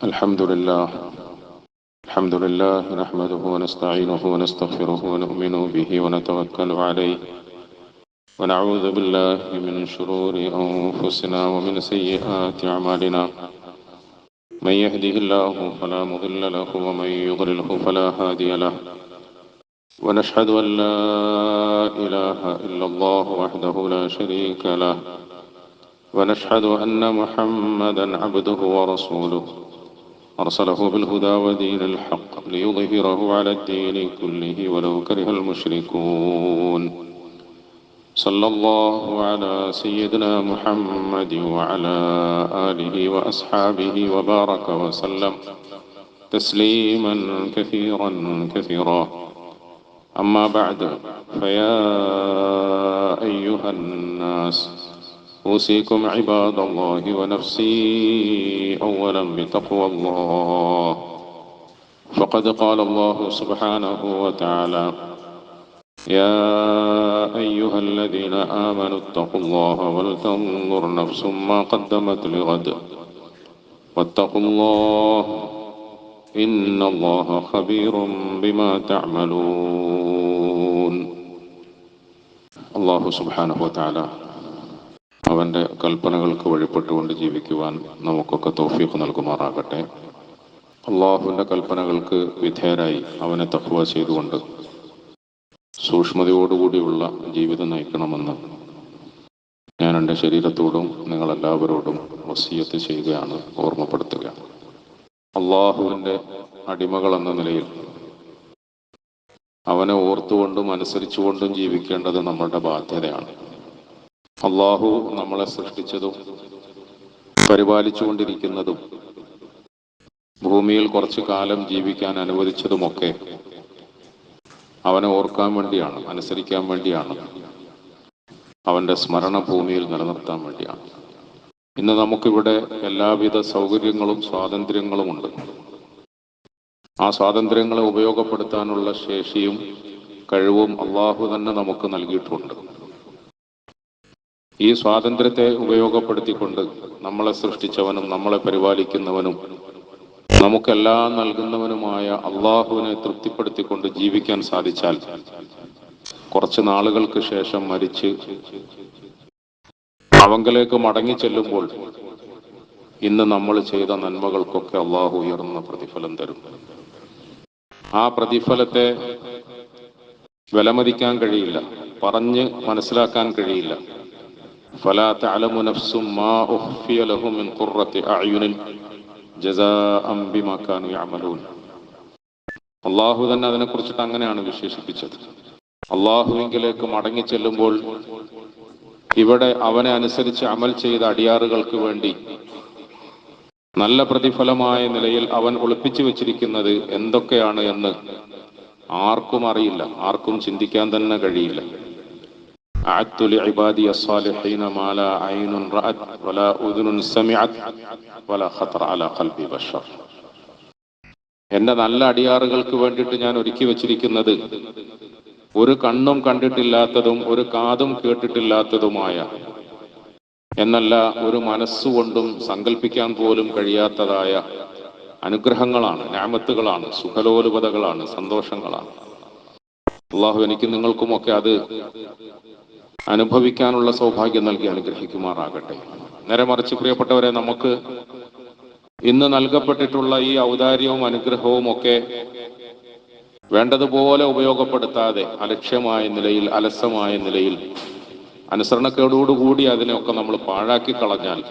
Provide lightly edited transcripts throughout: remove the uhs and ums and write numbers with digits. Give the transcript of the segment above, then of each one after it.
الحمد لله نحمده ونستعينه ونستغفره ونؤمن به ونتوكل عليه ونعوذ بالله من شرور أنفسنا ومن سيئات أعمالنا من يهده الله فلا مضل له ومن يضلله فلا هادي له ونشهد أن لا إله إلا الله وحده لا شريك له ونشهد أن محمدا عبده ورسوله أرسله بالهدى ودين الحق ليظهره على الدين كله ولو كره المشركون صلى الله على سيدنا محمد وعلى آله وأصحابه وبارك وسلم تسليما كثيرا كثيرا. أما بعد، فيا أيها الناس أوصيكم عباد الله ونفسي أولا بتقوى الله، فقد قال الله سبحانه وتعالى: يا أيها الذين آمنوا اتقوا الله ولتنظر نفس ما قدمت لغد واتقوا الله إن الله خبير بما تعملون. الله سبحانه وتعالى അവൻ്റെ കൽപ്പനകൾക്ക് വഴിപ്പെട്ടുകൊണ്ട് ജീവിക്കുവാൻ നമുക്കൊക്കെ തൗഫീഖ് നൽകുമാറാകട്ടെ. അള്ളാഹുവിൻ്റെ കൽപ്പനകൾക്ക് വിധേയരായി അവനെ തഖ്വ ചെയ്തുകൊണ്ട് സൂക്ഷ്മതയോടുകൂടിയുള്ള ജീവിതം നയിക്കണമെന്ന് ഞാൻ എൻ്റെ ശരീരത്തോടും നിങ്ങളെല്ലാവരോടും വസിയത്ത് ചെയ്യുകയാണ്, ഓർമ്മപ്പെടുത്തുകയാണ്. അള്ളാഹുവിൻ്റെ അടിമകൾ എന്ന നിലയിൽ അവനെ ഓർത്തുകൊണ്ടും അനുസരിച്ചുകൊണ്ടും ജീവിക്കേണ്ടത് നമ്മളുടെ ബാധ്യതയാണ്. അള്ളാഹു നമ്മളെ സൃഷ്ടിച്ചതും പരിപാലിച്ചുകൊണ്ടിരിക്കുന്നതും ഭൂമിയിൽ കുറച്ചു കാലം ജീവിക്കാൻ അനുവദിച്ചതുമൊക്കെ അവനെ ഓർക്കാൻ വേണ്ടിയാണ്, അനുസരിക്കാൻ വേണ്ടിയാണ്, അവൻ്റെ സ്മരണ ഭൂമിയിൽ നിലനിർത്താൻ വേണ്ടിയാണ്. ഇന്ന് നമുക്കിവിടെ എല്ലാവിധ സൗകര്യങ്ങളും സ്വാതന്ത്ര്യങ്ങളുമുണ്ട്. ആ സ്വാതന്ത്ര്യങ്ങളെ ഉപയോഗപ്പെടുത്താനുള്ള ശേഷിയും കഴിവും അള്ളാഹു തന്നെ നമുക്ക് നൽകിയിട്ടുണ്ട്. ഈ സ്വാതന്ത്ര്യത്തെ ഉപയോഗപ്പെടുത്തിക്കൊണ്ട് നമ്മളെ സൃഷ്ടിച്ചവനും നമ്മളെ പരിപാലിക്കുന്നവനും നമുക്കെല്ലാം നൽകുന്നവനുമായ അള്ളാഹുവിനെ തൃപ്തിപ്പെടുത്തിക്കൊണ്ട് ജീവിക്കാൻ സാധിച്ചാൽ കുറച്ച് നാളുകൾക്ക് ശേഷം മരിച്ച് അവങ്കലേക്ക് മടങ്ങി ചെല്ലുമ്പോൾ ഇന്ന് നമ്മൾ ചെയ്ത നന്മകൾക്കൊക്കെ അള്ളാഹു ഉയർന്ന പ്രതിഫലം തരും. ആ പ്രതിഫലത്തെ വിലമതിക്കാൻ കഴിയില്ല, പറഞ്ഞ് മനസ്സിലാക്കാൻ കഴിയില്ല. فلا تعلم نفس ما أخفي لهم من قرة أعين جزاء بما كانوا يعملون. അള്ളാഹു തന്നെ അതിനെക്കുറിച്ചിട്ട് അങ്ങനെയാണ് വിശേഷിപ്പിച്ചത്. അള്ളാഹുവിലേക്ക് മടങ്ങി ചെല്ലുമ്പോൾ ഇവിടെ അവനെ അനുസരിച്ച് അമൽ ചെയ്ത അടിയാറുകൾക്ക് വേണ്ടി നല്ല പ്രതിഫലമായ നിലയിൽ അവൻ ഒളിപ്പിച്ചു വെച്ചിരിക്കുന്നത് എന്തൊക്കെയാണ് എന്ന് ആർക്കും അറിയില്ല, ആർക്കും ചിന്തിക്കാൻ തന്നെ കഴിയില്ല. أعدت لعبادي الصالحين ما لا عين رأت ولا أذن سمعت ولا خطر على قلب بشر. എന്റെ നല്ല അടിയാറുകൾക്ക് വേണ്ടിയിട്ട് ഞാൻ ഒരുക്കി വച്ചിരിക്കുന്നത് ഒരു കണ്ണും കണ്ടിട്ടില്ലാത്തതും ഒരു കാതും കേട്ടിട്ടില്ലാത്തതുമായ എന്നല്ല, ഒരു മനസ്സുകൊണ്ടും സങ്കല്പിക്കാൻ പോലും കഴിയാത്തതായ അനുഗ്രഹങ്ങളാണ്, നിഅമത്തുകളാണ്, സുഖലോലുപതകളാണ്, സന്തോഷങ്ങളാണ്. അള്ളാഹു എനിക്കും നിങ്ങൾക്കുമൊക്കെ അത് അനുഭവിക്കാനുള്ള സൗഭാഗ്യം നൽകി അനുഗ്രഹിക്കുമാറാകട്ടെ. നേരെ മറിച്ച് പ്രിയപ്പെട്ടവരെ, നമുക്ക് ഇന്ന് നൽകപ്പെട്ടിട്ടുള്ള ഈ ഔദാര്യവും അനുഗ്രഹവും ഒക്കെ വേണ്ടതുപോലെ ഉപയോഗപ്പെടുത്താതെ അലക്ഷ്യമായ നിലയിൽ, അലസമായ നിലയിൽ, അനുസരണക്കേടോടുകൂടി അതിനെയൊക്കെ നമ്മൾ പാഴാക്കി കളഞ്ഞാൽ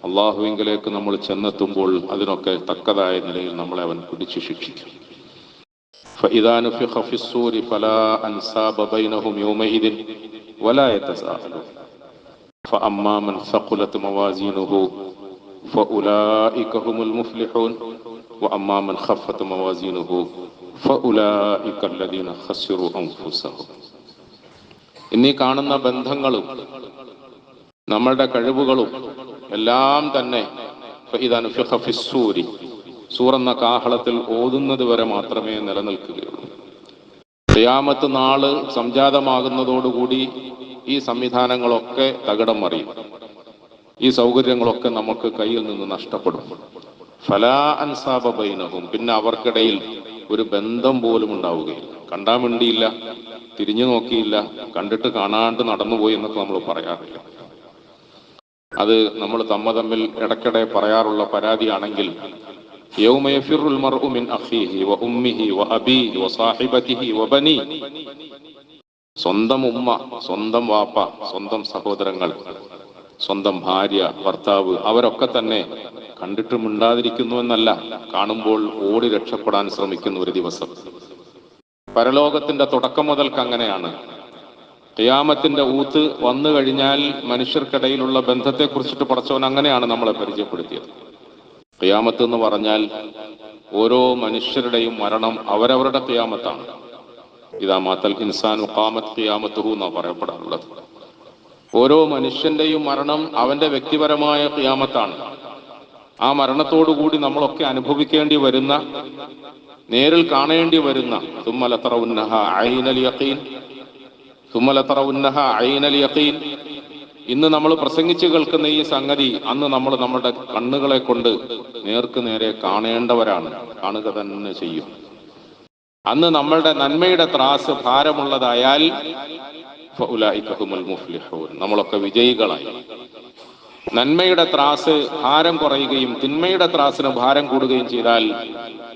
അള്ളാഹുവിങ്കലേക്ക് നമ്മൾ ചെന്നെത്തുമ്പോൾ അതിനൊക്കെ തക്കതായ നിലയിൽ നമ്മളെ അവൻ പിടിച്ചു ശിക്ഷിക്കും. فإذا نفخ في الصور فلا أنساب بينهم يومئذ ولا يتساءلون فأما من ثقلت موازينه فأولئك هم المفلحون وأما من خفت موازينه فأولئك الذين خسروا أنفسهم. ഇന്നീ കാണുന്ന ബന്ധങ്ങളും നമ്മളുടെ കഴിവുകളും എല്ലാം തന്നെ فإذا نفخ في الصور, സൂറെന്ന കാഹളത്തിൽ ഓതുന്നത് വരെ മാത്രമേ നിലനിൽക്കുകയുള്ളൂ. ഖിയാമത്ത് നാള് സംജാതമാകുന്നതോടുകൂടി ഈ സംവിധാനങ്ങളൊക്കെ തകിടം മറിയും, ഈ സൗകര്യങ്ങളൊക്കെ നമുക്ക് കയ്യിൽ നിന്ന് നഷ്ടപ്പെടും. ഫലാ അൻസാബ ബൈനഹും, പിന്നെ അവർക്കിടയിൽ ഒരു ബന്ധം പോലും ഉണ്ടാവുകയില്ല. കണ്ടാൻ വേണ്ടിയില്ല, തിരിഞ്ഞു നോക്കിയില്ല, കണ്ടിട്ട് കാണാണ്ട് നടന്നുപോയി എന്നൊക്കെ നമ്മൾ പറയാറില്ല. അത് നമ്മൾ തമ്മിൽ ഇടയ്ക്കിടെ പറയാറുള്ള പരാതിയാണെങ്കിൽ, യൗമ യഫിറുൽ മർഉ മിൻ അഖീഹി വ ഉമ്മിഹി വ അബീഹി വ സാഹിബതിഹി വ ബനി. സ്വന്തം ഉമ്മ, സ്വന്തം വാപ്പ, സ്വന്തം സഹോദരങ്ങൾ, സ്വന്തം ഭാര്യ, ഭർത്താവ്, അവരൊക്കെ തന്നെ കണ്ടിട്ട് മിണ്ടാതിരിക്കുന്നു എന്നല്ല, കാണുമ്പോൾ ഓടി രക്ഷപ്പെടാൻ ശ്രമിക്കുന്ന ഒരു ദിവസം. പരലോകത്തിന്റെ തുടക്കം മുതൽക്ക് അങ്ങനെയാണ്. ഖിയാമത്തിന്റെ ഊത്ത് വന്നു കഴിഞ്ഞാൽ മനുഷ്യർക്കിടയിലുള്ള ബന്ധത്തെ കുറിച്ചിട്ട് പടച്ചവൻ അങ്ങനെയാണ് നമ്മളെ പരിചയപ്പെടുത്തിയത്. ഖിയാമത്ത് എന്ന് പറഞ്ഞാൽ ഓരോ മനുഷ്യരുടെയും മരണം അവരവരുടെ ഖിയാമത്താണ്. ഇദാ മാതൽ ഇൻസാനു ഖാമത് ഖിയാമത്തുഹു എന്നാണ് പറയപ്പെടാറുള്ളത്. ഓരോ മനുഷ്യന്റെയും മരണം അവന്റെ വ്യക്തിപരമായ ഖിയാമത്താണ്. ആ മരണത്തോടുകൂടി നമ്മളൊക്കെ അനുഭവിക്കേണ്ടി വരുന്ന, നേരിൽ കാണേണ്ടി വരുന്ന സുമ്മ ലതറവുന്നഹ ഐനൽ യഖീൻ, സുമ്മ ലതറവുന്നഹ ഐനൽ യഖീൻ. ഇന്ന് നമ്മൾ പ്രസംഗിച്ച് കേൾക്കുന്ന ഈ സംഗതി അന്ന് നമ്മൾ നമ്മുടെ കണ്ണുകളെ കൊണ്ട് നേർക്ക് നേരെ കാണേണ്ടവരാണ്, കാണുക തന്നെ ചെയ്യും. അന്ന് നമ്മളുടെ നന്മയുടെ ത്രാസ് ഭാരമുള്ളതായാൽ ഫഉലൈക ഹുമുൽ മുഫ്ലിഹൂൻ, നമ്മളൊക്കെ വിജയികളായി. നന്മയുടെ ത്രാസ് ഭാരം കുറയുകയും തിന്മയുടെ ത്രാസിന് ഭാരം കൂടുകയും ചെയ്താൽ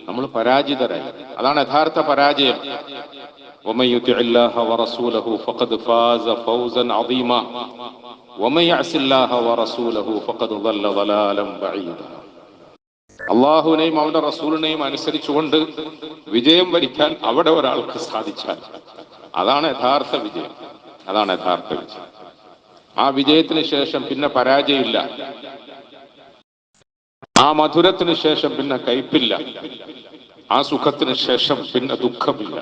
നമ്മൾ പരാജിതരായി. അതാണ് യഥാർത്ഥ പരാജയം. വമൻ യുതിഇല്ലാഹ വറസൂലഹു ഫഖദ് ഫാസ ഫൗസൻ അദീമാ വമൻ യഅസില്ലാഹ വറസൂലഹു ഫഖദ് ളല്ല ളലാലൻ ബഈദ. അല്ലാഹുവിനെയും അവന്റെ റസൂലിനെയും അനുസരിച്ചുകൊണ്ട് വിജയം വരിക്കാൻ അവിടെ ഒരാൾക്ക് സാധിച്ചാൽ അതാണ് യഥാർത്ഥ വിജയം. അതാണ് യഥാർത്ഥ വിജയം. ആ വിജയത്തിന് ശേഷം പിന്നെ പരാജയമില്ല. ആ മധുരത്തിന് ശേഷം പിന്നെ കയ്പില്ല. ആ സുഖത്തിന് ശേഷം പിന്നെ ദുഃഖമില്ല.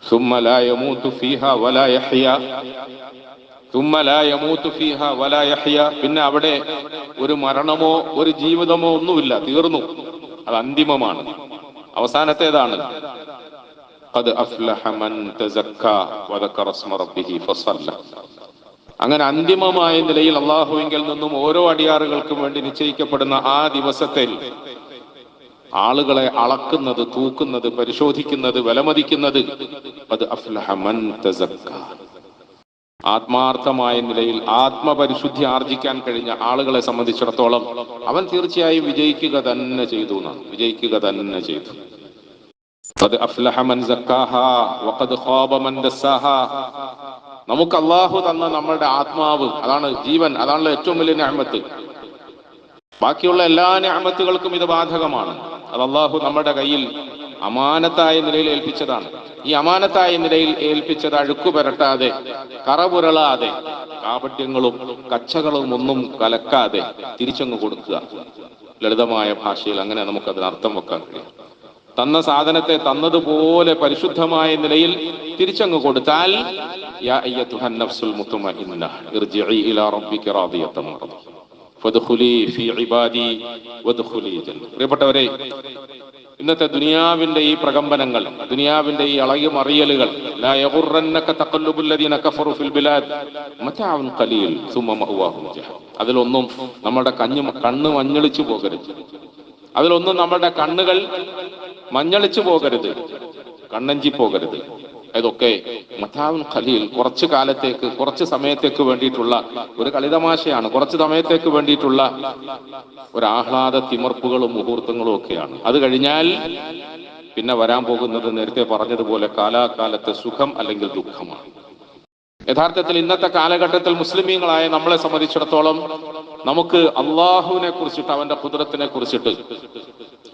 ثم لا يموت فيها ولا يحيا ثم لا يموت فيها ولا يحيا. പിന്നെ അവിടെ ഒരു മരണമോ ഒരു ജീവിതമോ ഒന്നുമില്ല, തീർന്നു. അത് അന്തിമമാണ്, അവസാനത്തേതാണ്. ഖദ് അഫ്ലഹ മൻ തസക്കാ വദക്കറ സ്മ റബ്ബിഹി ഫസല്ല. അങ്ങനെ അന്തിമമായ നിലയിൽ അല്ലാഹുവിങ്കിൽ നിന്നും ഓരോ അടിയാറുകൾക്കും വേണ്ടി നിശ്ചയിക്കപ്പെടുന്ന ആ ദിവസത്തിൽ ആളുകളെ അളക്കുന്നത്, തൂക്കുന്നത്, പരിശോധിക്കുന്നത്, വിലമതിക്കുന്നത് ഖദ് അഫ്ലഹ മൻ തസക്കാ. ആത്മാർത്ഥമായ നിലയിൽ ആത്മപരിശുദ്ധി ആർജിക്കാൻ കഴിഞ്ഞ ആളുകളെ സംബന്ധിച്ചിടത്തോളം അവൻ തീർച്ചയായും വിജയിക്കുക തന്നെ ചെയ്തു എന്നാണ്. വിജയിക്കുക തന്നെ ചെയ്തു. ഖദ് അഫ്ലഹ മൻ സക്കാഹാ വഖദ് ഖാബ മൻ ദസ്സാഹാ. നമുക്ക് അല്ലാഹു തന്ന നമ്മളുടെ ആത്മാവ്, അതാണ് ജീവൻ, അതാണല്ലോ ഏറ്റവും വലിയ നിഅമത്ത്. ബാക്കിയുള്ള എല്ലാ നിഅമത്തുകൾക്കും ഇത് ബാധകമാണ്. അത് അല്ലാഹു നമ്മുടെ കയ്യിൽ അമാനത്തായ നിലയിൽ ഏൽപ്പിച്ചതാണ്. ഈ അമാനത്തായ നിലയിൽ ഏൽപ്പിച്ചത് അഴുക്കു പുരട്ടാതെ, കറപുരളാതെ, കാപട്യങ്ങളും കച്ചകളും ഒന്നും കലക്കാതെ തിരിച്ചങ്ങ് കൊടുക്കുക. ലളിതമായ ഭാഷയിൽ അങ്ങനെ നമുക്കതിന് അർത്ഥം വെക്കാൻ കഴിയും. തന്ന സാധനത്തെ തന്നതുപോലെ പരിശുദ്ധമായ നിലയിൽ തിരിച്ചങ്ങ് കൊടുത്താൽ യാ അയ്യതുഹൻ നഫ്സുൽ മുത്മഇന്ന ഇർജിഇ ഇലാ റബ്ബിക റാദിയതൻ മർദിയ ഫദ്ഖുലി ഫീ ഇബാദി വദ്ഖുലി ജന്ന. പ്രിയപ്പെട്ടവരെ, ഇന്നത്തെ ദുനിയാവിന്റെ ഈ പ്രകമ്പനങ്ങൾ, ദുനിയാവിന്റെ ഈ ഇളകിമറിയലുകൾ, ലാ യഗുറന്നക തഖല്ലുബുൽ ലദീന കഫറു ഫിൽ ബിലാദ് മതഉൻ ഖലീൽ സുമ്മ മഅവാഹും ജഹന്നം. അതിലൊന്നും നമ്മുടെ കണ്ണ് മഞ്ഞളിച്ചു പോകരുത്. അതിലൊന്നും നമ്മുടെ കണ്ണുകൾ മഞ്ഞളിച്ചു പോകരുത്, കണ്ണഞ്ചി പോകരുത്. ഇതൊക്കെ മതാഉൻ ഖലീൽ, കുറച്ചു കാലത്തേക്ക്, കുറച്ച് സമയത്തേക്ക് വേണ്ടിയിട്ടുള്ള ഒരു കളിതമാശയാണ്, കുറച്ച് സമയത്തേക്ക് വേണ്ടിയിട്ടുള്ള ഒരു ആഹ്ലാദ തിമർപ്പുകളും മുഹൂർത്തങ്ങളും ഒക്കെയാണ്. അത് കഴിഞ്ഞാൽ പിന്നെ വരാൻ പോകുന്നത് നേരത്തെ പറഞ്ഞതുപോലെ കാലാകാലത്തെ സുഖം അല്ലെങ്കിൽ ദുഃഖമാണ്. യഥാർത്ഥത്തിൽ ഇന്നത്തെ കാലഘട്ടത്തിൽ മുസ്ലിമീങ്ങളായ നമ്മളെ സംബന്ധിച്ചിടത്തോളം നമുക്ക് അള്ളാഹുവിനെ കുറിച്ചിട്ട്, അവന്റെ ഖുദ്റത്തിനെ കുറിച്ചിട്ട്,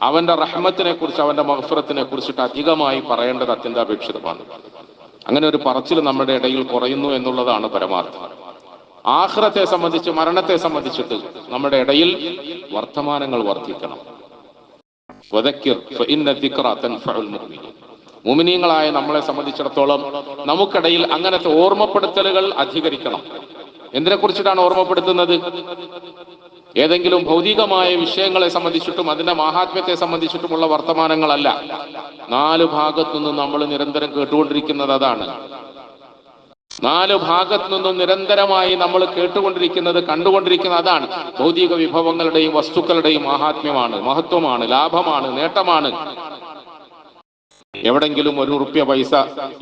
അവന്റെ റഹ്മത്തിനെ കുറിച്ച്, അവന്റെ മഗ്ഫിറത്തിനെ കുറിച്ചിട്ട് അധികമായി പറയേണ്ടത് അത്യന്താപേക്ഷിതമാണ്. അങ്ങനെ ഒരു പറച്ചിൽ നമ്മുടെ ഇടയിൽ കുറയുന്നു എന്നുള്ളതാണ് പരമാർത്ഥം. ആഖിറത്തെ സംബന്ധിച്ച്, മരണത്തെ സംബന്ധിച്ചിട്ട് നമ്മുടെ ഇടയിൽ വർത്തമാനങ്ങൾ വർദ്ധിക്കണം. വദക്കിർ ഫഇന്ന ദിക്റ തൻഫഉൽ മുഅ്മിനീൻ. മുഅ്മിനീങ്ങളായ നമ്മളെ സംബന്ധിച്ചിടത്തോളം നമുക്കിടയിൽ അങ്ങനത്തെ ഓർമ്മപ്പെടുത്തലുകൾ അധികരിക്കണം. എന്തിനെ കുറിച്ചിട്ടാണ് ഓർമ്മപ്പെടുത്തുന്നത്? ഏതെങ്കിലും ഭൗതികമായ വിഷയങ്ങളെ സംബന്ധിച്ചിട്ടും അതിന്റെ മാഹാത്മ്യത്തെ സംബന്ധിച്ചിട്ടുമുള്ള വർത്തമാനങ്ങളല്ല. 4 ഭാഗത്തു നിന്ന് നമ്മൾ നിരന്തരം കേട്ടുകൊണ്ടിരിക്കുന്നത് അതാണ്. നാല് ഭാഗത്തു നിന്നും നിരന്തരമായി നമ്മൾ കേട്ടുകൊണ്ടിരിക്കുന്നത്, കണ്ടുകൊണ്ടിരിക്കുന്നത് അതാണ്. ഭൗതിക വിഭവങ്ങളുടെയും വസ്തുക്കളുടെയും മഹാത്മ്യമാണ്, മഹത്വമാണ്, ലാഭമാണ്, നേട്ടമാണ്. എവിടെങ്കിലും ₹1 പൈസ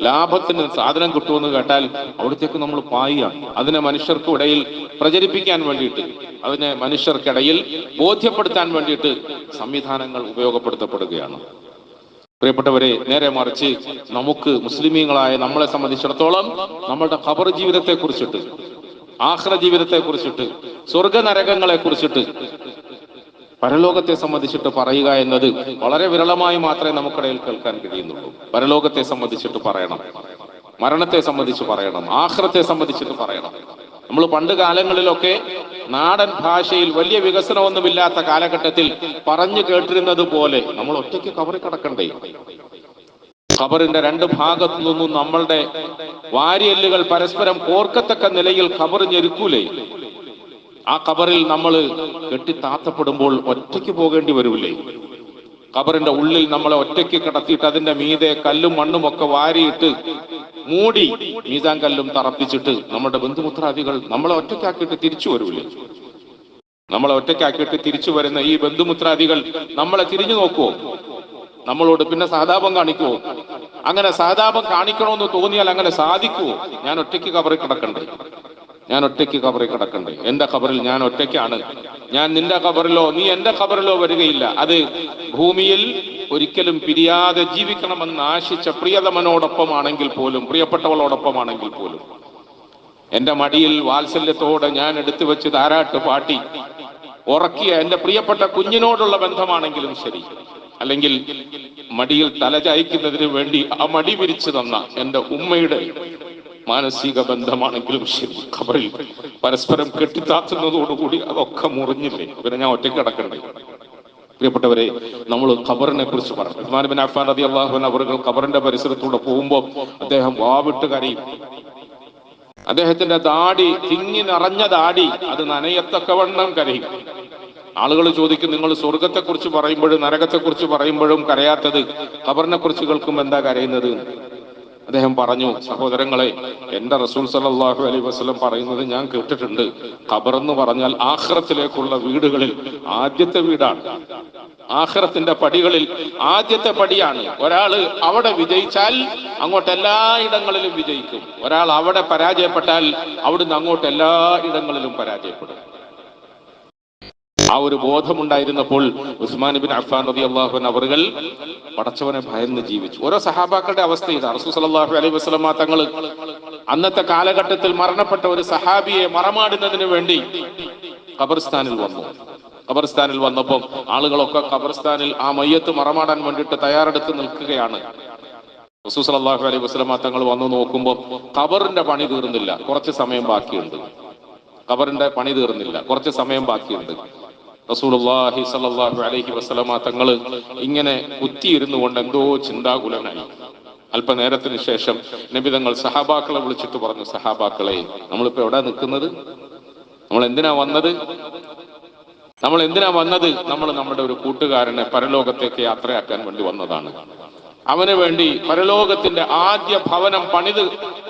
ലാഭത്തിന് സാധനം കിട്ടുമെന്ന് കേട്ടാൽ അവിടത്തേക്ക് നമ്മൾ പായുകയാണ്. അതിനെ മനുഷ്യർക്കിടയിൽ പ്രചരിപ്പിക്കാൻ വേണ്ടിയിട്ട്, അതിനെ മനുഷ്യർക്കിടയിൽ ബോധ്യപ്പെടുത്താൻ വേണ്ടിയിട്ട് സംവിധാനങ്ങൾ ഉപയോഗപ്പെടുത്തപ്പെടുകയാണ്. പ്രിയപ്പെട്ടവരെ, നേരെ മറിച്ച് നമുക്ക് മുസ്ലിമീങ്ങളായ നമ്മളെ സംബന്ധിച്ചിടത്തോളം നമ്മളുടെ ഖബർ ജീവിതത്തെ കുറിച്ചിട്ട്, ആഖിറ ജീവിതത്തെ കുറിച്ചിട്ട്, സ്വർഗ നരകങ്ങളെ കുറിച്ചിട്ട്, പരലോകത്തെ സംബന്ധിച്ചിട്ട് പറയുക എന്നത് വളരെ വിരളമായി മാത്രമേ നമുക്കിടയിൽ കേൾക്കാൻ കഴിയുന്നുള്ളൂ. പരലോകത്തെ സംബന്ധിച്ചിട്ട് പറയണം, മരണത്തെ സംബന്ധിച്ച് പറയണം, ആഖിറത്തെ സംബന്ധിച്ചിട്ട് പറയണം. നമ്മൾ പണ്ട് കാലങ്ങളിലൊക്കെ നാടൻ ഭാഷയിൽ വലിയ വികസനമൊന്നുമില്ലാത്ത കാലഘട്ടത്തിൽ പറഞ്ഞു കേട്ടിരുന്നത് പോലെ നമ്മൾ ഒറ്റയ്ക്ക് ഖബറിൽ കിടക്കണ്ടേ? ഖബറിന്റെ രണ്ട് ഭാഗത്തു നിന്നും നമ്മളുടെ വാരിയെല്ലുകൾ പരസ്പരം കോർക്കത്തക്ക നിലയിൽ ഖബർ ഞെരുക്കൂലേ? ആ ഖബറിൽ നമ്മൾ കെട്ടിത്താത്തപ്പെടുമ്പോൾ ഒറ്റയ്ക്ക് പോകേണ്ടി വരൂലേ? ഖബറിന്റെ ഉള്ളിൽ നമ്മളെ ഒറ്റയ്ക്ക് കിടത്തിയിട്ട് അതിന്റെ മീതെ കല്ലും മണ്ണും ഒക്കെ വാരിയിട്ട് മൂടി മീസാൻ കല്ലും തറപ്പിച്ചിട്ട് നമ്മുടെ ബന്ധുമിത്രാദികൾ നമ്മളെ ഒറ്റയ്ക്കാക്കിയിട്ട് തിരിച്ചു വരൂലേ? നമ്മളെ ഒറ്റയ്ക്കാക്കിയിട്ട് തിരിച്ചു വരുന്ന ഈ ബന്ധുമിത്രാദികൾ നമ്മളെ തിരിഞ്ഞു നോക്കുവോ? നമ്മളോട് പിന്നെ സഹതാപം കാണിക്കുവോ? അങ്ങനെ സഹതാപം കാണിക്കണമെന്ന് തോന്നിയാൽ അങ്ങനെ സാധിക്കുവോ? ഞാൻ ഒറ്റയ്ക്ക് ഖബറിൽ കിടക്കണ്ടേ? ഞാൻ ഒറ്റയ്ക്ക് ഖബറിൽ കിടക്കണ്ടേ? എന്റെ ഖബറിൽ ഞാൻ ഒറ്റയ്ക്കാണ്. ഞാൻ നിന്റെ ഖബറിലോ നീ എന്റെ ഖബറിലോ വരികയില്ല. അത് ഭൂമിയിൽ ഒരിക്കലും പിരിയാതെ ജീവിക്കണമെന്ന് ആശിച്ച പ്രിയതമനോടൊപ്പമാണെങ്കിൽ പോലും, പ്രിയപ്പെട്ടവളോടൊപ്പമാണെങ്കിൽ പോലും, എന്റെ മടിയിൽ വാത്സല്യത്തോടെ ഞാൻ എടുത്തു വെച്ച് താരാട്ട് പാട്ടി ഉറക്കിയ എന്റെ പ്രിയപ്പെട്ട കുഞ്ഞിനോടുള്ള ബന്ധമാണെങ്കിലും ശരി, അല്ലെങ്കിൽ മടിയിൽ തലചായ്ക്കുന്നതിന് വേണ്ടി ആ മടി വിരിച്ചു തന്ന എന്റെ ഉമ്മയുടെ മാനസിക ബന്ധമാണെങ്കിലും ശരി, ഖബറിൽ പരസ്പരം കെട്ടിത്താത്തുന്നതോടുകൂടി അതൊക്കെ മുറിഞ്ഞില്ലേ? പിന്നെ ഞാൻ ഒറ്റയ്ക്ക് കിടക്കണ്ടേ? പ്രിയപ്പെട്ടവരെ, നമ്മൾ ഖബറിനെ കുറിച്ച് പറഞ്ഞു. ഉസ്മാൻ ബിൻ അഫ്ഫാൻ റളിയല്ലാഹു അൻഹു അവർ ഖബറിന്റെ പരിസരത്തൂടെ പോകുമ്പോൾ അദ്ദേഹം വാവിട്ട് കരയും. അദ്ദേഹത്തിന്റെ ദാടി, തിങ്ങി നിറഞ്ഞ ദാടി, അത് നനയത്തക്കവണ്ണം കരയും. ആളുകൾ ചോദിക്കും, നിങ്ങൾ സ്വർഗത്തെ കുറിച്ച് പറയുമ്പോഴും നരകത്തെ കുറിച്ച് പറയുമ്പോഴും കരയാത്തത്, ഖബറിനെ കുറിച്ച് കേൾക്കുമ്പോൾ എന്താ കരയുന്നത്? അദ്ദേഹം പറഞ്ഞു, സഹോദരങ്ങളെ, എന്റെ റസൂൽ സല്ലല്ലാഹു അലൈഹി വസല്ലം പറയുന്നത് ഞാൻ കേട്ടിട്ടുണ്ട്. ഖബർ എന്ന് പറഞ്ഞാൽ ആഖിറത്തിലേക്കുള്ള വീടുകളിൽ ആദ്യത്തെ വീടാണ്. ആഖിറത്തിന്റെ പടികളിൽ ആദ്യത്തെ പടിയാണ്. ഒരാൾ അവിടെ വിജയിച്ചാൽ അങ്ങോട്ട് എല്ലാ ഇടങ്ങളിലും വിജയിക്കും. ഒരാൾ അവിടെ പരാജയപ്പെട്ടാൽ അവിടുന്ന് അങ്ങോട്ട് എല്ലാ ഇടങ്ങളിലും പരാജയപ്പെടും. ആ ഒരു ബോധമുണ്ടായിരുന്നപ്പോൾ ഉസ്മാൻ ബിൻ അഫ്ഫാൻ റളിയല്ലാഹു അൻഹു അവர்கள் പടച്ചവനെ ഭയന്ന് ജീവിച്ചു. ഓരോ സഹാബാക്കളുടെ അവസ്ഥ ഇതാ. റസൂൽ സല്ലല്ലാഹു അലൈഹി വസല്ലം തങ്ങൾ അന്നത്തെ കാലഘട്ടത്തിൽ മരണപ്പെട്ട ഒരു സഹാബിയെ മറമാടുന്നതിന് വേണ്ടി ഖബർസ്ഥാനിൽ വന്നു. ഖബർസ്ഥാനിൽ വന്നപ്പോൾ ആളുകളൊക്കെ ഖബർസ്ഥാനിൽ ആ മയ്യത്ത് മറമാടാൻ വേണ്ടിയിട്ട് തയ്യാറെടുത്ത് നിൽക്കുകയാണ്. റസൂൽ സല്ലല്ലാഹു അലൈഹി വസല്ലം തങ്ങൾ വന്നു നോക്കുമ്പോൾ ഖബറിന്റെ പണി തീർന്നില്ല, കുറച്ച് സമയം ബാക്കിയുണ്ട്. ഖബറിന്റെ പണി തീർന്നില്ല, കുറച്ച് സമയം ബാക്കിയുണ്ട്. റസൂലുള്ളാഹി സ്വല്ലല്ലാഹു അലൈഹി വസല്ലമ തങ്ങൾ ഇങ്ങനെ കുത്തിയിരുന്നു കൊണ്ട് എന്തോ ചിന്താകുലനായി. അല്പനേരത്തിന് ശേഷം നബി തങ്ങൾ സഹാബാക്കളെ വിളിച്ചിട്ട് പറഞ്ഞു, സഹാബാക്കളെ, നമ്മളിപ്പോ എവിടെ നിൽക്കുന്നത്? നമ്മൾ എന്തിനാ വന്നത്? നമ്മൾ നമ്മുടെ ഒരു കൂട്ടുകാരനെ പരലോകത്തേക്ക് യാത്രയാക്കാൻ വേണ്ടി വന്നതാണ്. അവന് വേണ്ടി പരലോകത്തിന്റെ ആദ്യ ഭവനം പണിത്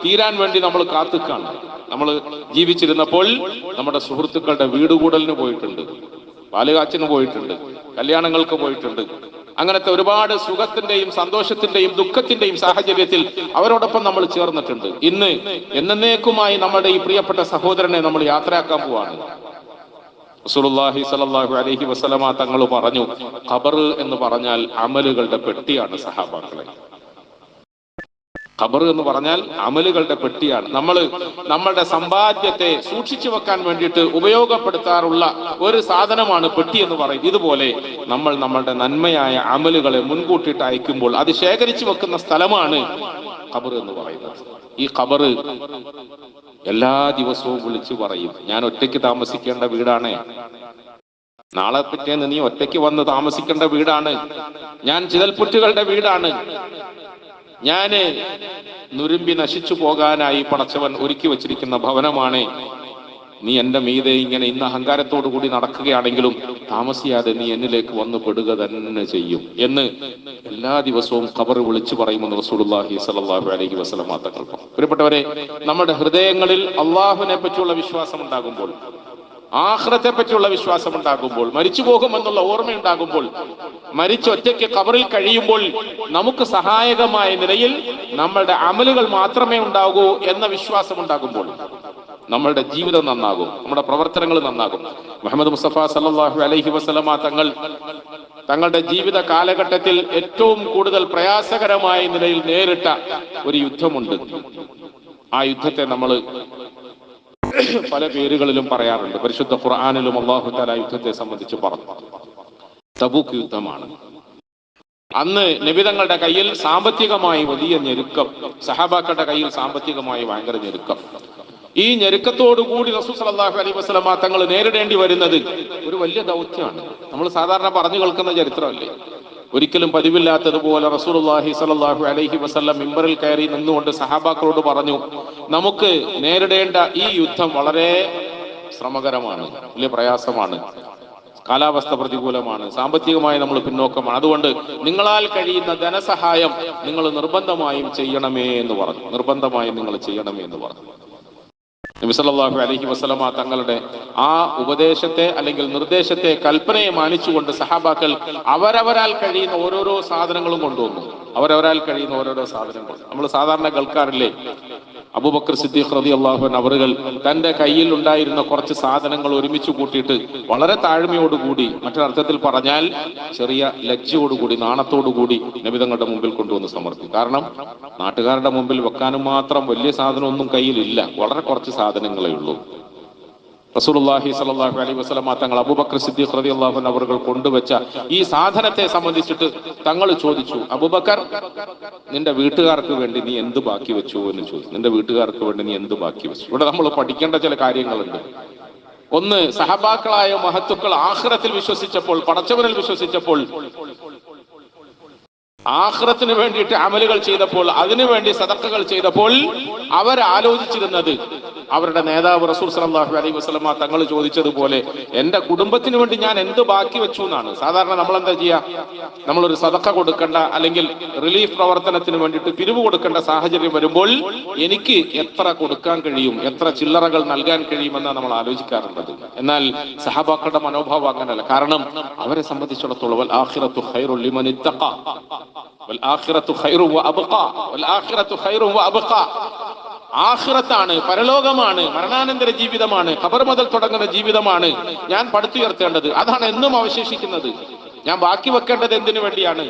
തീരാൻ വേണ്ടി നമ്മൾ കാത്തുക്കാണ്. നമ്മൾ ജീവിച്ചിരുന്നപ്പോൾ നമ്മുടെ സുഹൃത്തുക്കളുടെ വീടുകൂടലിന് പോയിട്ടുണ്ട്, പാലുകാച്ചിന് പോയിട്ടുണ്ട്, കല്യാണങ്ങൾക്ക് പോയിട്ടുണ്ട്. അങ്ങനത്തെ ഒരുപാട് സുഖത്തിന്റെയും സന്തോഷത്തിന്റെയും ദുഃഖത്തിന്റെയും സാഹചര്യത്തിൽ അവരോടൊപ്പം നമ്മൾ ചേർന്നിട്ടുണ്ട്. ഇന്ന് എന്നേക്കുമായി നമ്മുടെ ഈ പ്രിയപ്പെട്ട സഹോദരനെ നമ്മൾ യാത്രയാക്കാൻ പോവാണ്. റസൂലുള്ളാഹി സ്വല്ലല്ലാഹു അലൈഹി വസല്ലമ തങ്ങൾ പറഞ്ഞു, ഖബർ എന്ന് പറഞ്ഞാൽ അമലുകളുടെ പെട്ടിയാണ് സഹാബാക്കളെ. ഖബർ എന്ന് പറഞ്ഞാൽ അമലുകളുടെ പെട്ടിയാണ്. നമ്മളുടെ സമ്പാദ്യത്തെ സൂക്ഷിച്ചു വെക്കാൻ വേണ്ടിയിട്ട് ഉപയോഗപ്പെടുത്താറുള്ള ഒരു സാധനമാണ് പെട്ടി എന്ന് പറയും. ഇതുപോലെ നമ്മൾ നമ്മളുടെ നന്മയായ അമലുകളെ മുൻകൂട്ടിയിട്ട് അയക്കുമ്പോൾ അത് ശേഖരിച്ചു വെക്കുന്ന സ്ഥലമാണ് ഖബർ എന്ന് പറയുന്നത്. ഈ ഖബർ എല്ലാ ദിവസവും വിളിച്ചു പറയും, ഞാൻ ഒറ്റയ്ക്ക് താമസിക്കേണ്ട വീടാണ്, നാളെ പിറ്റേന്ന് നീ ഒറ്റയ്ക്ക് വന്ന് താമസിക്കേണ്ട വീടാണ്, ഞാൻ ചിതൽപുറ്റുകളുടെ വീടാണ്, ഞാന് നുരുമ്പി നശിച്ചു പോകാനായി പടച്ചവൻ ഒരുക്കി വച്ചിരിക്കുന്ന ഭവനമാണ്, നീ എൻ്റെ മീതെ ഇങ്ങനെ ഇന്ന് അഹങ്കാരത്തോടു കൂടി നടക്കുകയാണെങ്കിലും താമസിയാതെ നീ എന്നിലേക്ക് വന്നു പെടുക തന്നെ ചെയ്യും എന്ന് എല്ലാ ദിവസവും ഖബർ വിളിച്ചു പറയുമെന്ന് റസൂലുള്ളാഹി സ്വല്ലല്ലാഹു അലൈഹി വസല്ലം തങ്ങൾ. പ്രിയപ്പെട്ടവരെ, നമ്മുടെ ഹൃദയങ്ങളിൽ അള്ളാഹുവിനെ പറ്റിയുള്ള വിശ്വാസം ഉണ്ടാകുമ്പോൾ, ആഖിറത്തെ പറ്റിയുള്ള വിശ്വാസം ഉണ്ടാകുമ്പോൾ, മരിച്ചു പോകുമെന്നുള്ള ഓർമ്മയുണ്ടാകുമ്പോൾ, മരിച്ചൊറ്റയ്ക്ക് ഖബറിൽ കഴിയുമ്പോൾ നമുക്ക് സഹായകമായ നിലയിൽ നമ്മളുടെ അമലുകൾ മാത്രമേ ഉണ്ടാകൂ എന്ന വിശ്വാസം ഉണ്ടാകുമ്പോൾ നമ്മളുടെ ജീവിതം നന്നാകും, നമ്മുടെ പ്രവർത്തനങ്ങൾ നന്നാകും. മുഹമ്മദ് മുസ്തഫ സല്ലല്ലാഹു അലൈഹി വസല്ലമ തങ്ങളുടെ ജീവിത കാലഘട്ടത്തിൽ ഏറ്റവും കൂടുതൽ പ്രയാസകരമായ നിലയിൽ നേരിട്ട ഒരു യുദ്ധമുണ്ട്. ആ യുദ്ധത്തെ നമ്മൾ പല പേരുകളിലും പറയാറുണ്ട്. പരിശുദ്ധ ഖുർആനിലും അല്ലാഹു തആല യുദ്ധത്തെ സംബന്ധിച്ച് പറഞ്ഞു. തബൂക്ക് യുദ്ധമാണ്. അന്ന് നബി തങ്ങളുടെ കയ്യിൽ സാമ്പത്തികമായി വലിയ ഞെരുക്കം, സഹാബാക്കളുടെ കയ്യിൽ സാമ്പത്തികമായി ഭയങ്കര ഞെരുക്കം. ഈ ഞെരുക്കത്തോടുകൂടി റസൂൽ സല്ലല്ലാഹു അലൈഹി വസല്ലമ തങ്ങൾ നേരിടേണ്ടി വരുന്നത് ഒരു വലിയ ദൗത്യമാണ്. നമ്മൾ സാധാരണ പറഞ്ഞു കേൾക്കുന്ന ചരിത്രമല്ലേ. ഒരിക്കലും പതിവില്ലാത്തതുപോലെ റസൂലുള്ളാഹി സ്വല്ലല്ലാഹു അലൈഹി വസല്ലം മിമ്പറിൽ കയറി നിന്നുകൊണ്ട് സഹാബാക്കളോട് പറഞ്ഞു, നമുക്ക് നേരിടേണ്ട ഈ യുദ്ധം വളരെ ശ്രമകരമാണ്, വലിയ പ്രയാസമാണ്, കാലാവസ്ഥ പ്രതികൂലമാണ്, സാമ്പത്തികമായി നമ്മൾ പിന്നോക്കമാണ്. അതുകൊണ്ട് നിങ്ങളാൽ കഴിയുന്ന ധനസഹായം നിങ്ങൾ നിർബന്ധമായും ചെയ്യണമേ എന്ന് പറഞ്ഞു. നിർബന്ധമായും നിങ്ങൾ ചെയ്യണമേ എന്ന് പറഞ്ഞു. നബി സല്ലല്ലാഹു അലൈഹി വസല്ലമ തങ്ങളുടെ ആ ഉപദേശത്തെ അല്ലെങ്കിൽ നിർദ്ദേശത്തെ, കൽപ്പനയെ മാനിച്ചുകൊണ്ട് സഹാബാക്കൾ അവരവരാൽ കഴിയുന്ന ഓരോരോ സാധനങ്ങളും കൊണ്ടുവന്നു. അവരവരാൽ കഴിയുന്ന ഓരോരോ സാധനങ്ങൾ നമ്മൾ സാധാരണ കേൾക്കാറില്ലേ. അബൂബക്കർ സിദ്ദീഖ് റളിയല്ലാഹു അൻഹു അവറുകൾ തന്റെ കയ്യിൽ ഉണ്ടായിരുന്ന കുറച്ച് സാധനങ്ങൾ ഒരുമിച്ച് കൂട്ടിയിട്ട് വളരെ താഴ്മയോടുകൂടി, മറ്റൊരർത്ഥത്തിൽ പറഞ്ഞാൽ ചെറിയ ലജ്ജയോടുകൂടി, നാണത്തോടുകൂടി നബി തങ്ങളുടെ മുമ്പിൽ കൊണ്ടുവന്ന് സമർപ്പിക്കും. കാരണം നാട്ടുകാരുടെ മുമ്പിൽ വെക്കാനും മാത്രം വലിയ സാധനമൊന്നും കയ്യിലില്ല, വളരെ കുറച്ച് സാധനങ്ങളേ ഉള്ളൂ. റസൂലുള്ളാഹി സ്വല്ലല്ലാഹു അലൈഹി വസല്ലമ തങ്ങൾ അബൂബക്കർ സിദ്ദീഖ് റളിയല്ലാഹു അൻഹു അവറുകൾ കൊണ്ടുവച്ച ഈ സാധനത്തെ സംബന്ധിച്ചിട്ട് തങ്ങൾ ചോദിച്ചു, അബൂബക്കർ, നിന്റെ വീട്ടുകാർക്ക് വേണ്ടി നീ എന്ത് ബാക്കി വെച്ചു എന്ന് ചോദിച്ചു. നിന്റെ വീട്ടുകാർക്ക് വേണ്ടി നീ എന്ത് ബാക്കി വെച്ചു? ഇവിടെ നമ്മൾ പഠിക്കേണ്ട ചില കാര്യങ്ങളുണ്ട്. ഒന്ന്, സഹബാക്കളായ മഹത്തുക്കൾ ആഖിറത്തിൽ വിശ്വസിച്ചപ്പോൾ, പടച്ചവനിൽ വിശ്വസിച്ചപ്പോൾ, ആഖിറത്തിന് വേണ്ടിയിട്ട് അമലുകൾ ചെയ്തപ്പോൾ, അതിനുവേണ്ടി സദഖകൾ ചെയ്തപ്പോൾ അവരാലോചിച്ചിരുന്നത് അവരുടെ നേതാവ് റസൂൽ സല്ലല്ലാഹു അലൈഹി വസല്ലമ തങ്ങൾ ചോദിച്ചതുപോലെ എന്റെ കുടുംബത്തിന് വേണ്ടി ഞാൻ എന്ത് ബാക്കി വെച്ചു എന്നാണ്. സാധാരണ നമ്മൾ എന്താ ചെയ്യുക? നമ്മളൊരു സദഖ കൊടുക്കേണ്ട അല്ലെങ്കിൽ റിലീഫ് പ്രവർത്തനത്തിന് വേണ്ടിയിട്ട് പിരിവ് കൊടുക്കേണ്ട സാഹചര്യം വരുമ്പോൾ എനിക്ക് എത്ര കൊടുക്കാൻ കഴിയും, എത്ര ചില്ലറകൾ നൽകാൻ കഴിയുമെന്നാണ് നമ്മൾ ആലോചിക്കാറുള്ളത്. എന്നാൽ സഹാബാക്കളുടെ മനോഭാവം അങ്ങനെയല്ല. കാരണം അവരെ സംബന്ധിച്ചിടത്തോളം വൽ ആഖിറത്തു ഖൈറുൽ ലിമൻ ഇത്തഖ വൽ ആഖിറത്തു ഖൈറു വ അബ്ഖാ വൽ ആഖിറത്തു ഖൈറു വ അബ്ഖാ. ആഖിറത്താണ്, പരലോകമാണ്, മരണാനന്തര ജീവിതമാണ്, ഖബർ മുതൽ തുടങ്ങുന്ന ജീവിതമാണ് ഞാൻ പടുത്തുയർത്തേണ്ടത്. അതാണ് എന്നും അവശേഷിക്കുന്നത്. ഞാൻ ബാക്കി വെക്കേണ്ടത് എന്തിനു വേണ്ടിയാണ്?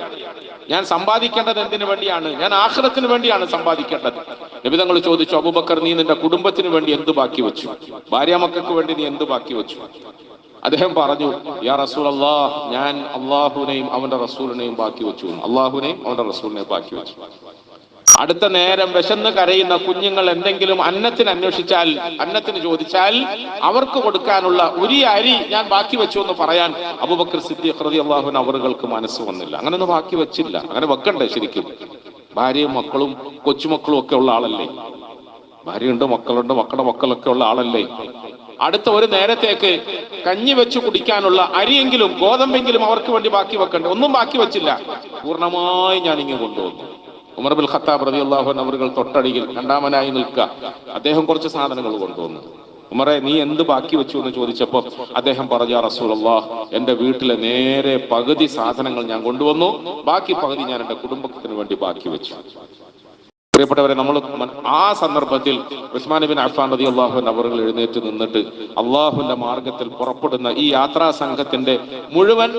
ഞാൻ സമ്പാദിക്കേണ്ടത് എന്തിനു വേണ്ടിയാണ്? ഞാൻ ആഖിറത്തിന് വേണ്ടിയാണ് സമ്പാദിക്കേണ്ടത്. നബി തങ്ങൾ ചോദിച്ചു, അബൂബക്കർ, നീ നിന്റെ കുടുംബത്തിന് വേണ്ടി എന്ത് ബാക്കി വെച്ചു? ഭാര്യ മക്കൾക്ക് വേണ്ടി നീ എന്ത് ബാക്കി വെച്ചു? അദ്ദേഹം പറഞ്ഞു, യാ റസൂലല്ലാഹ്, ഞാൻ അള്ളാഹുവിനെയും അവന്റെ റസൂലിനെയും ബാക്കി വെച്ചു. അള്ളാഹുവിനെയും അവന്റെ റസൂലിനെയും ബാക്കി വെച്ചു. അടുത്ത നേരം വിശന്ന് കരയുന്ന കുഞ്ഞുങ്ങൾ എന്തെങ്കിലും അന്നത്തിന് ചോദിച്ചാൽ അവർക്ക് കൊടുക്കാനുള്ള ഒരു അരി ഞാൻ ബാക്കി വെച്ചു എന്ന് പറയാൻ അബൂബക്കർ സിദ്ദീഖ് റളിയല്ലാഹു അൻഹു അവർക്ക് മനസ്സ് വന്നില്ല. അങ്ങനെയൊന്നും ബാക്കി വെച്ചില്ല. അങ്ങനെ വെക്കണ്ടേ? ശരിക്കും ഭാര്യയും മക്കളും കൊച്ചുമക്കളും ഒക്കെ ഉള്ള ആളല്ലേ? ഭാര്യയുണ്ട്, മക്കളുണ്ട്, മക്കളുടെ മക്കളൊക്കെ ഉള്ള ആളല്ലേ? അടുത്ത ഒരു നേരത്തേക്ക് കഞ്ഞി വെച്ച് കുടിക്കാനുള്ള അരിയെങ്കിലും ഗോതമ്പെങ്കിലും അവർക്ക് വേണ്ടി ബാക്കി വെക്കണ്ടേ? ഒന്നും ബാക്കി വെച്ചില്ല. പൂർണ്ണമായി ഞാൻ ഇങ്ങനെ കൊണ്ടുവന്നു. ഉമർ ബിൻ ഖത്താബ് റളിയല്ലാഹു അൻഹു അവர்கள் തൊട്ടടിയിൽ രണ്ടാമനായി നിൽക്കുക. അദ്ദേഹം കുറച്ച് സാധനങ്ങൾ കൊണ്ടുവന്നു. ഉമറെ, നീ എന്ത് ബാക്കി വെച്ചു എന്ന് ചോദിച്ചപ്പോൾ അദ്ദേഹം പറഞ്ഞു, യാ റസൂലല്ലാഹ്, എന്റെ വീട്ടിലെ നേരെ പകുതി സാധനങ്ങൾ ഞാൻ കൊണ്ടുവന്നു, ബാക്കി പകുതി ഞാൻ എന്റെ കുടുംബത്തിന് വേണ്ടി ബാക്കി വെച്ചു. പ്രിയപ്പെട്ടവരെ, നമ്മൾ ആ സന്ദർഭത്തിൽ ഉസ്മാൻ ബിൻ അഫ്ഫാൻ റളിയല്ലാഹു അൻഹു അവர்கள் എഴുന്നേറ്റ് നിന്നിട്ട് അള്ളാഹുവിന്റെ മാർഗത്തിൽ പുറപ്പെടുന്ന ഈ യാത്രാ സംഘത്തിന്റെ മുഴുവൻ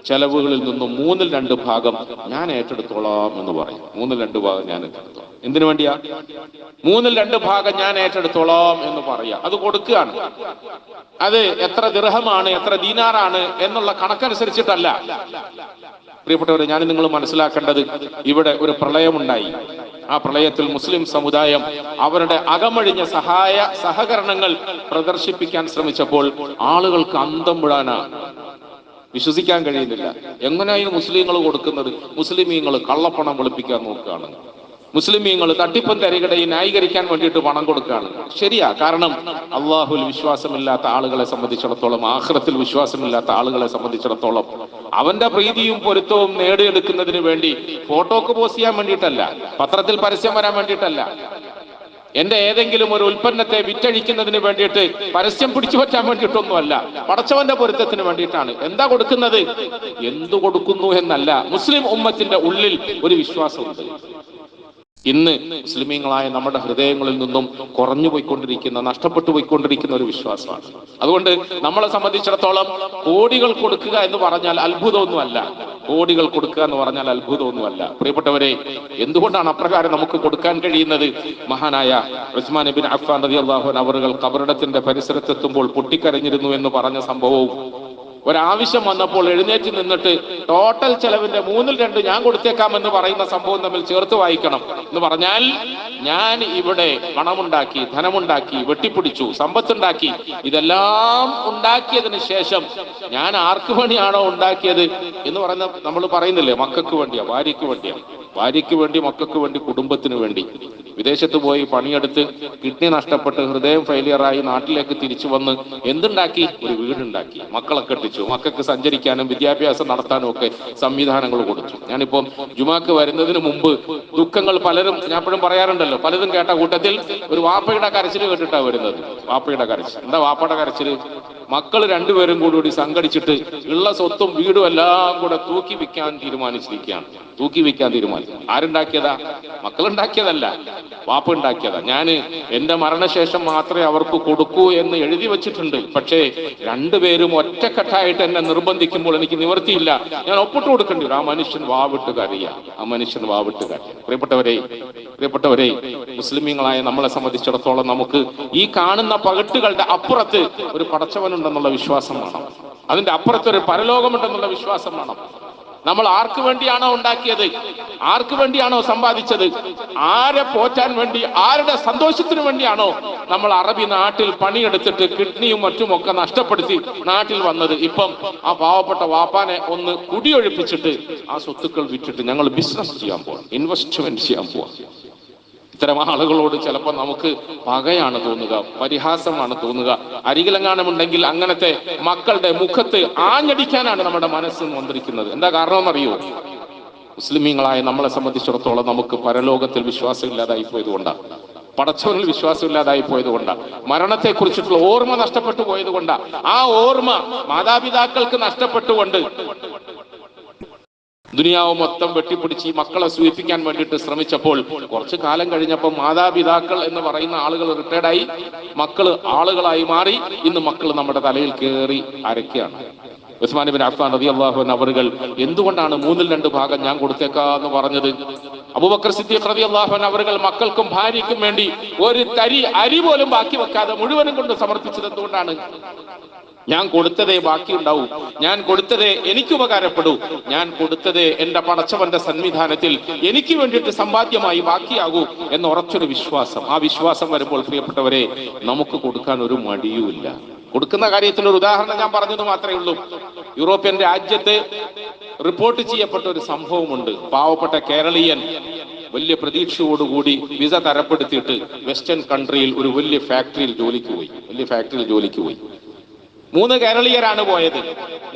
ചെലവുകളിൽ നിന്നും 2/3 ഭാഗം ഞാൻ ഏറ്റെടുത്തോളാം എന്ന് പറയും. 2/3 ഭാഗം ഞാൻ ഏറ്റെടുത്തോളാം. എന്തിനു വേണ്ടിയാ? 2/3 ഭാഗം ഞാൻ ഏറ്റെടുത്തോളാം എന്ന് പറയാ. അത് കൊടുക്കുകയാണ്. അത് എത്ര ദിർഹമാണ്, എത്ര ദീനാറാണ് എന്നുള്ള കണക്കനുസരിച്ചിട്ടല്ല. പ്രിയപ്പെട്ടവരെ, ഞാൻ നിങ്ങൾ മനസ്സിലാക്കേണ്ടത്, ഇവിടെ ഒരു പ്രളയമുണ്ടായി. ആ പ്രളയത്തിൽ മുസ്ലിം സമുദായം അവരുടെ അകമഴിഞ്ഞ സഹകരണങ്ങൾ പ്രദർശിപ്പിക്കാൻ ശ്രമിച്ചപ്പോൾ ആളുകൾക്ക് അന്തം വിടാനാണ്, വിശ്വസിക്കാൻ കഴിയുന്നില്ല. എങ്ങനെയായി മുസ്ലിങ്ങൾ കൊടുക്കുന്നത്? മുസ്ലിമീങ്ങൾ കള്ളപ്പണം വെളുപ്പിക്കാൻ നോക്കുകയാണ്. മുസ്ലിമീങ്ങൾ തട്ടിപ്പും തരികടയും ന്യായീകരിക്കാൻ വേണ്ടിയിട്ട് പണം കൊടുക്കുകയാണ്. ശരിയാ, കാരണം അള്ളാഹുൽ വിശ്വാസമില്ലാത്ത ആളുകളെ സംബന്ധിച്ചിടത്തോളം, ആഖിറത്തിൽ വിശ്വാസമില്ലാത്ത ആളുകളെ സംബന്ധിച്ചിടത്തോളം അവന്റെ പ്രീതിയും പൊരുത്തവും നേടിയെടുക്കുന്നതിന് വേണ്ടി ഫോട്ടോക്ക് പോസ്റ്റ് ചെയ്യാൻ വേണ്ടിയിട്ടല്ല, പത്രത്തിൽ പരസ്യം വരാൻ വേണ്ടിയിട്ടല്ല, എന്റെ ഏതെങ്കിലും ഒരു ഉൽപ്പന്നത്തെ വിറ്റഴിക്കുന്നതിന് വേണ്ടിയിട്ട് പരസ്യം പിടിച്ചു പറ്റാൻ വേണ്ടിയിട്ടൊന്നുമല്ല, പടച്ചവന്റെ പൊരുത്തത്തിന് വേണ്ടിയിട്ടാണ്. എന്താ കൊടുക്കുന്നത്? എന്തു കൊടുക്കുന്നു എന്നല്ല, മുസ്ലിം ഉമ്മത്തിന്റെ ഉള്ളിൽ ഒരു വിശ്വാസമുണ്ട്. ഇന്ന് മുസ്ലിമീങ്ങളായ നമ്മുടെ ഹൃദയങ്ങളിൽ നിന്നും കുറഞ്ഞു പോയിക്കൊണ്ടിരിക്കുന്ന, നഷ്ടപ്പെട്ടു പോയിക്കൊണ്ടിരിക്കുന്ന ഒരു വിശ്വാസമാണ്. അതുകൊണ്ട് നമ്മളെ സംബന്ധിച്ചിടത്തോളം കോടികൾ കൊടുക്കുക എന്ന് പറഞ്ഞാൽ അത്ഭുതമൊന്നുമല്ല, കോടികൾ കൊടുക്കുക എന്ന് പറഞ്ഞാൽ അത്ഭുതമൊന്നുമല്ല. പ്രിയപ്പെട്ടവരെ, എന്തുകൊണ്ടാണ് അപ്രകാരം നമുക്ക് കൊടുക്കാൻ കഴിയുന്നത്? മഹാനായ ഉസ്മാൻ ഇബ്നു അഫ്ഫാൻ റളിയല്ലാഹു അൻഹു അവറുകൾ ഖബറിടത്തിന്റെ പരിസരത്തെത്തുമ്പോൾ പൊട്ടിക്കരഞ്ഞിരുന്നു എന്ന് പറഞ്ഞ സംഭവവും, ഒരാവശ്യം വന്നപ്പോൾ എഴുന്നേറ്റ് നിന്നിട്ട് ടോട്ടൽ ചെലവിന്റെ 2/3 ഞാൻ കൊടുത്തേക്കാമെന്ന് പറയുന്ന സംഭവം തമ്മിൽ ചേർത്ത് വായിക്കണം. എന്ന് പറഞ്ഞാൽ, ഞാൻ ഇവിടെ പണമുണ്ടാക്കി, ധനമുണ്ടാക്കി, വെട്ടിപ്പിടിച്ചു, സമ്പത്തുണ്ടാക്കി, ഇതെല്ലാം ഉണ്ടാക്കിയതിന് ശേഷം ഞാൻ ആർക്ക് വേണ്ടിയാണോ ഉണ്ടാക്കിയത് എന്ന് പറയുന്ന നമ്മൾ പറയുന്നില്ലേ, മക്കൾക്ക് വേണ്ടിയാ, ഭാര്യയ്ക്ക് വേണ്ടിയാ, ഭാര്യയ്ക്ക് വേണ്ടി, മക്കൾക്ക് വേണ്ടി, കുടുംബത്തിന് വേണ്ടി. വിദേശത്ത് പോയി പണിയെടുത്ത് കിഡ്നി നഷ്ടപ്പെട്ട് ഹൃദയം ഫെയിലിയറായി നാട്ടിലേക്ക് തിരിച്ചു വന്ന് എന്തുണ്ടാക്കി? ഒരു വീടുണ്ടാക്കി, മക്കളെ കെട്ടിച്ചു, മക്കൾക്ക് സഞ്ചരിക്കാനും വിദ്യാഭ്യാസം നടത്താനും ഒക്കെ സംവിധാനങ്ങൾ കൊടുത്തു. ഞാനിപ്പം ജുമാക്ക് വരുന്നതിന് മുമ്പ് ദുഃഖങ്ങൾ പലരും, ഞാൻ എപ്പോഴും പറയാറുണ്ടല്ലോ, പലതും കേട്ട കൂട്ടത്തിൽ ഒരു വാപ്പയുടെ കരച്ചിൽ കേട്ടിട്ടാണ് വരുന്നത്. വാപ്പയുടെ കരച്ചിൽ എന്താ? വാപ്പയുടെ കരച്ചിൽ, മക്കൾ രണ്ടുപേരും കൂടി സംഘടിച്ചിട്ട് ഉള്ള സ്വത്തും വീടും എല്ലാം കൂടെ തൂക്കി വിൽക്കാൻ തീരുമാനിച്ചിരിക്കുകയാണ്. തൂക്കി വിൽക്കാൻ തീരുമാനിച്ചു. ആരുണ്ടാക്കിയതാ? മക്കളുണ്ടാക്കിയതല്ല, വാപ്പ ഉണ്ടാക്കിയതാ. ഞാന് എന്റെ മരണശേഷം മാത്രമേ അവർക്ക് കൊടുക്കൂ എന്ന് എഴുതി വെച്ചിട്ടുണ്ട്. പക്ഷേ രണ്ടുപേരും ഒറ്റക്കെട്ടായിട്ട് എന്നെ നിർബന്ധിക്കുമ്പോൾ എനിക്ക് നിവൃത്തിയില്ല, ഞാൻ ഒപ്പിട്ട് കൊടുക്കേണ്ടി വരും. ആ മനുഷ്യൻ വാവിട്ട് കരയാ, ആ മനുഷ്യൻ വാവിട്ട് കരയാ. പ്രിയപ്പെട്ടവരെ, മുസ്ലിമീങ്ങളായ നമ്മളെ സംബന്ധിച്ചിടത്തോളം നമുക്ക് ഈ കാണുന്ന പകട്ടുകളുടെ അപ്പുറത്ത് ഒരു പടച്ചവനുണ്ടെന്നുള്ള വിശ്വാസം വേണം. അതിന്റെ അപ്പുറത്ത് ഒരു പരലോകമുണ്ടെന്നുള്ള വിശ്വാസം വേണം. നമ്മൾ ആർക്ക് വേണ്ടിയാണോ ഉണ്ടാക്കിയത്, ആർക്ക് വേണ്ടിയാണോ സമ്പാദിച്ചത്, ആരെ പോറ്റാൻ വേണ്ടി, ആരുടെ സന്തോഷത്തിന് വേണ്ടിയാണോ നമ്മൾ അറബി നാട്ടിൽ പണിയെടുത്തിട്ട് കിഡ്നിയും മറ്റുമൊക്കെ നഷ്ടപ്പെടുത്തി നാട്ടിൽ വന്നത്, ഇപ്പം ആ പാവപ്പെട്ട വാപ്പാനെ ഒന്ന് കുടിയൊഴിപ്പിച്ചിട്ട് ആ സ്വത്തുക്കൾ വിറ്റിട്ട് ഞങ്ങൾ ബിസിനസ് ചെയ്യാൻ പോവാം, ഇൻവെസ്റ്റ്മെന്റ് ചെയ്യാൻ പോവാം. ഇത്തരം ആളുകളോട് ചിലപ്പോൾ നമുക്ക് പകയാണ് തോന്നുക, പരിഹാസമാണ് തോന്നുക. അരികിലെങ്ങാനുമുണ്ടെങ്കിൽ അങ്ങനത്തെ മക്കളുടെ മുഖത്ത് ആഞ്ഞടിക്കാനാണ് നമ്മുടെ മനസ്സ് വന്നിരിക്കുന്നത്. എന്താ കാരണമെന്നറിയോ? മുസ്ലിമീങ്ങളായ നമ്മളെ സംബന്ധിച്ചിടത്തോളം നമുക്ക് പരലോകത്തിൽ വിശ്വാസമില്ലാതായി പോയതുകൊണ്ടാണ്, പടച്ചവനിൽ വിശ്വാസമില്ലാതായി പോയതുകൊണ്ടാണ്, മരണത്തെക്കുറിച്ചിട്ടുള്ള ഓർമ്മ നഷ്ടപ്പെട്ടു പോയതുകൊണ്ടാണ്. ആ ഓർമ്മ മാതാപിതാക്കൾക്ക് നഷ്ടപ്പെട്ടുകൊണ്ട് ദുനിയാവ് മൊത്തം വെട്ടിപ്പിടിച്ച് ഈ മക്കളെ സൂചിപ്പിക്കാൻ വേണ്ടിയിട്ട് ശ്രമിച്ചപ്പോൾ കുറച്ചു കാലം കഴിഞ്ഞപ്പോൾ മാതാപിതാക്കൾ എന്ന് പറയുന്ന ആളുകൾ റിട്ടയർഡായി, മക്കള് ആളുകളായി മാറി. ഇന്ന് മക്കൾ നമ്മുടെ തലയിൽ കയറി അരക്കുകയാണ്. ഉസ്മാൻ ഇബ്നു അഫ്ഫാൻ റളിയല്ലാഹു അൻഹു അവറുകൾ എന്തുകൊണ്ടാണ് 2/3 ഞാൻ കൊടുത്തേക്കാന്ന് പറഞ്ഞത്? അബൂബക്കർ സിദ്ദീഖ് റളിയല്ലാഹു അൻഹു അവറുകൾ മക്കൾക്കും ഭാര്യയ്ക്കും വേണ്ടി ഒരു തരി അരി പോലും ബാക്കി വെക്കാതെ മുഴുവനും കൊണ്ട് സമർപ്പിച്ചത് എന്തുകൊണ്ടാണ്? ഞാൻ കൊടുത്തതേ ബാക്കിയുണ്ടാവൂ, ഞാൻ കൊടുത്തതേ എനിക്ക് ഉപകാരപ്പെടൂ, ഞാൻ കൊടുത്തതേ എന്റെ പടച്ചവന്റെ സന്നിധാനത്തിൽ എനിക്ക് വേണ്ടിയിട്ട് സമ്പാദ്യമായി ബാക്കിയാകൂ എന്ന ഉറച്ചൊരു വിശ്വാസം. ആ വിശ്വാസം വരുമ്പോൾ പ്രിയപ്പെട്ടവരെ, നമുക്ക് കൊടുക്കാൻ ഒരു മടിയുമില്ല. കൊടുക്കുന്ന കാര്യത്തിൽ ഒരു ഉദാഹരണം ഞാൻ പറഞ്ഞത് മാത്രമേ ഉള്ളൂ. യൂറോപ്യൻ രാജ്യത്ത് റിപ്പോർട്ട് ചെയ്യപ്പെട്ട ഒരു സംഭവമുണ്ട്. പാവപ്പെട്ട കേരളീയൻ വലിയ പ്രതീക്ഷയോടുകൂടി വിസ തരപ്പെടുത്തിയിട്ട് വെസ്റ്റേൺ കൺട്രിയിൽ ഒരു വലിയ ഫാക്ടറിയിൽ ജോലിക്ക് പോയി. 3 കേരളീയരാണ് പോയത്.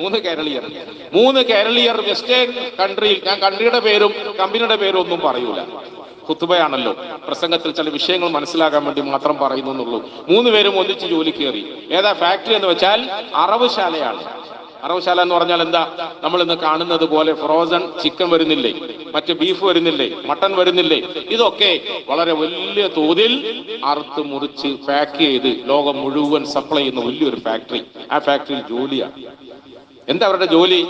3 കേരളീയർ വെസ്റ്റേൺ കൺട്രിയിൽ, ഞാൻ കൺട്രിയുടെ പേരും കമ്പനിയുടെ പേരും ഒന്നും പറയൂല, ഖുത്ബയാണല്ലോ, പ്രസംഗത്തിൽ ചില വിഷയങ്ങൾ മനസ്സിലാക്കാൻ വേണ്ടി മാത്രം പറയുന്നു എന്നുള്ളൂ. 3 പേരും ഒന്നിച്ച് ജോലി കയറി. ഏതാ ഫാക്ടറി എന്ന് വെച്ചാൽ അറവുശാലയാണ്. അറവുശാല എന്ന് പറഞ്ഞാൽ എന്താ? നമ്മൾ ഇന്ന് കാണുന്നത് പോലെ ഫ്രോസൺ ചിക്കൻ വരുന്നില്ലേ, മറ്റ് ബീഫ് വരുന്നില്ലേ, മട്ടൺ വരുന്നില്ലേ, ഇതൊക്കെ വളരെ വലിയ തോതിൽ അറുത്ത് മുറിച്ച് പാക്ക് ചെയ്ത് ലോകം മുഴുവൻ സപ്ലൈ ചെയ്യുന്ന വലിയൊരു ഫാക്ടറി. ആ ഫാക്ടറിയിൽ ജോലിയാണ്. എന്താ അവരുടെ ജോലി?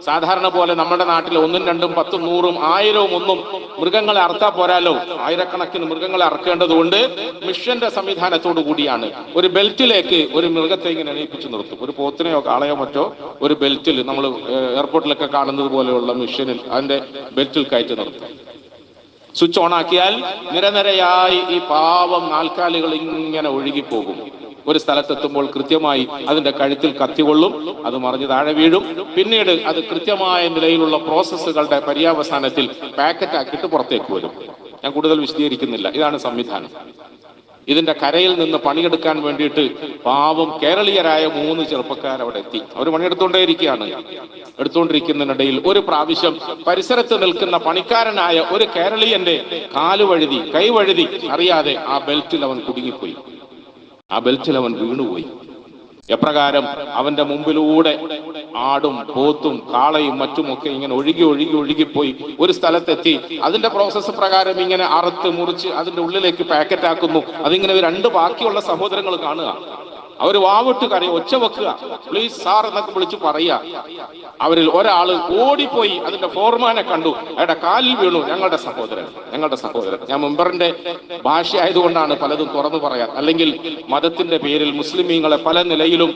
സാധാരണ പോലെ നമ്മുടെ നാട്ടിൽ 1ഉം 2ഉം 10ഉം 100ഉം 1000ഉം ഒന്നും മൃഗങ്ങളെ അറുത്താ പോരാലോ, ആയിരക്കണക്കിന് മൃഗങ്ങളെ അറക്കേണ്ടതുകൊണ്ട് മിഷന്റെ സംവിധാനത്തോടു കൂടിയാണ്. ഒരു ബെൽറ്റിലേക്ക് ഒരു മൃഗത്തെ ഇങ്ങനെ എണീപ്പിച്ചു നിർത്തും. ഒരു പോത്തിനെയോ കാളയോ മറ്റോ ഒരു ബെൽറ്റിൽ, നമ്മൾ എയർപോർട്ടിലൊക്കെ കാണുന്നത് പോലെയുള്ള മിഷനിൽ അതിന്റെ ബെൽറ്റിൽ കയറ്റി നിർത്തും. സ്വിച്ച് ഓൺ ആക്കിയാൽ നിരനിരയായി ഈ പാവം നാൽക്കാലികൾ ഇങ്ങനെ ഒഴുകിപ്പോകും. ഒരു സ്ഥലത്തെത്തുമ്പോൾ കൃത്യമായി അതിന്റെ കഴുത്തിൽ കത്തികൊള്ളും, അത് മറിഞ്ഞ് താഴെ വീഴും. പിന്നീട് അത് കൃത്യമായ നിലയിലുള്ള പ്രോസസ്സുകളുടെ പര്യാവസാനത്തിൽ പാക്കറ്റ് ആക്കിയിട്ട് പുറത്തേക്ക് വരും. ഞാൻ കൂടുതൽ വിശദീകരിക്കുന്നില്ല. ഇതാണ് സംവിധാനം. ഇതിന്റെ കരയിൽ നിന്ന് പണിയെടുക്കാൻ വേണ്ടിയിട്ട് പാവം കേരളീയരായ 3 ചെറുപ്പക്കാർ അവിടെ എത്തി. അവർ എടുത്തുകൊണ്ടിരിക്കുന്നതിനിടയിൽ ഒരു പ്രാവശ്യം പരിസരത്ത് നിൽക്കുന്ന പണിക്കാരനായ ഒരു കേരളീയന്റെ കാലുവഴുതി കൈവഴുതി അറിയാതെ ആ ബെൽറ്റിൽ അവൻ കുടുങ്ങിപ്പോയി. ആ ബെൽറ്റിൽ അവൻ വീണുപോയി. എപ്രകാരം അവന്റെ മുമ്പിലൂടെ ആടും പോത്തും കാളയും മറ്റുമൊക്കെ ഇങ്ങനെ ഒഴുകിപ്പോയി ഒരു സ്ഥലത്തെത്തി. അതിന്റെ പ്രോസസ്സ് പ്രകാരം ഇങ്ങനെ അറുത്ത് മുറിച്ച് അതിന്റെ ഉള്ളിലേക്ക് പാക്കറ്റ് ആക്കുന്നു. അതിങ്ങനെ 2 ബാക്കിയുള്ള സഹോദരങ്ങൾ കാണുക. അവർ വാവിട്ട് കരയും, ഒച്ച വെക്കുക, പ്ലീസ് സാർ എന്നൊക്കെ വിളിച്ച് പറയുക. അവരിൽ ഒരാള് ഓടിപ്പോയി അതിന്റെ ഫോർമാനെ കണ്ടു, അയാളുടെ കാലിൽ വീണു. ഞങ്ങളുടെ സഹോദരൻ. ഞാൻ മെമ്പറിന്റെ ഭാഷ ആയതുകൊണ്ടാണ് പലതും തുറന്നു പറയാൻ. അല്ലെങ്കിൽ മതത്തിന്റെ പേരിൽ മുസ്ലിമീങ്ങളെ പല നിലയിലും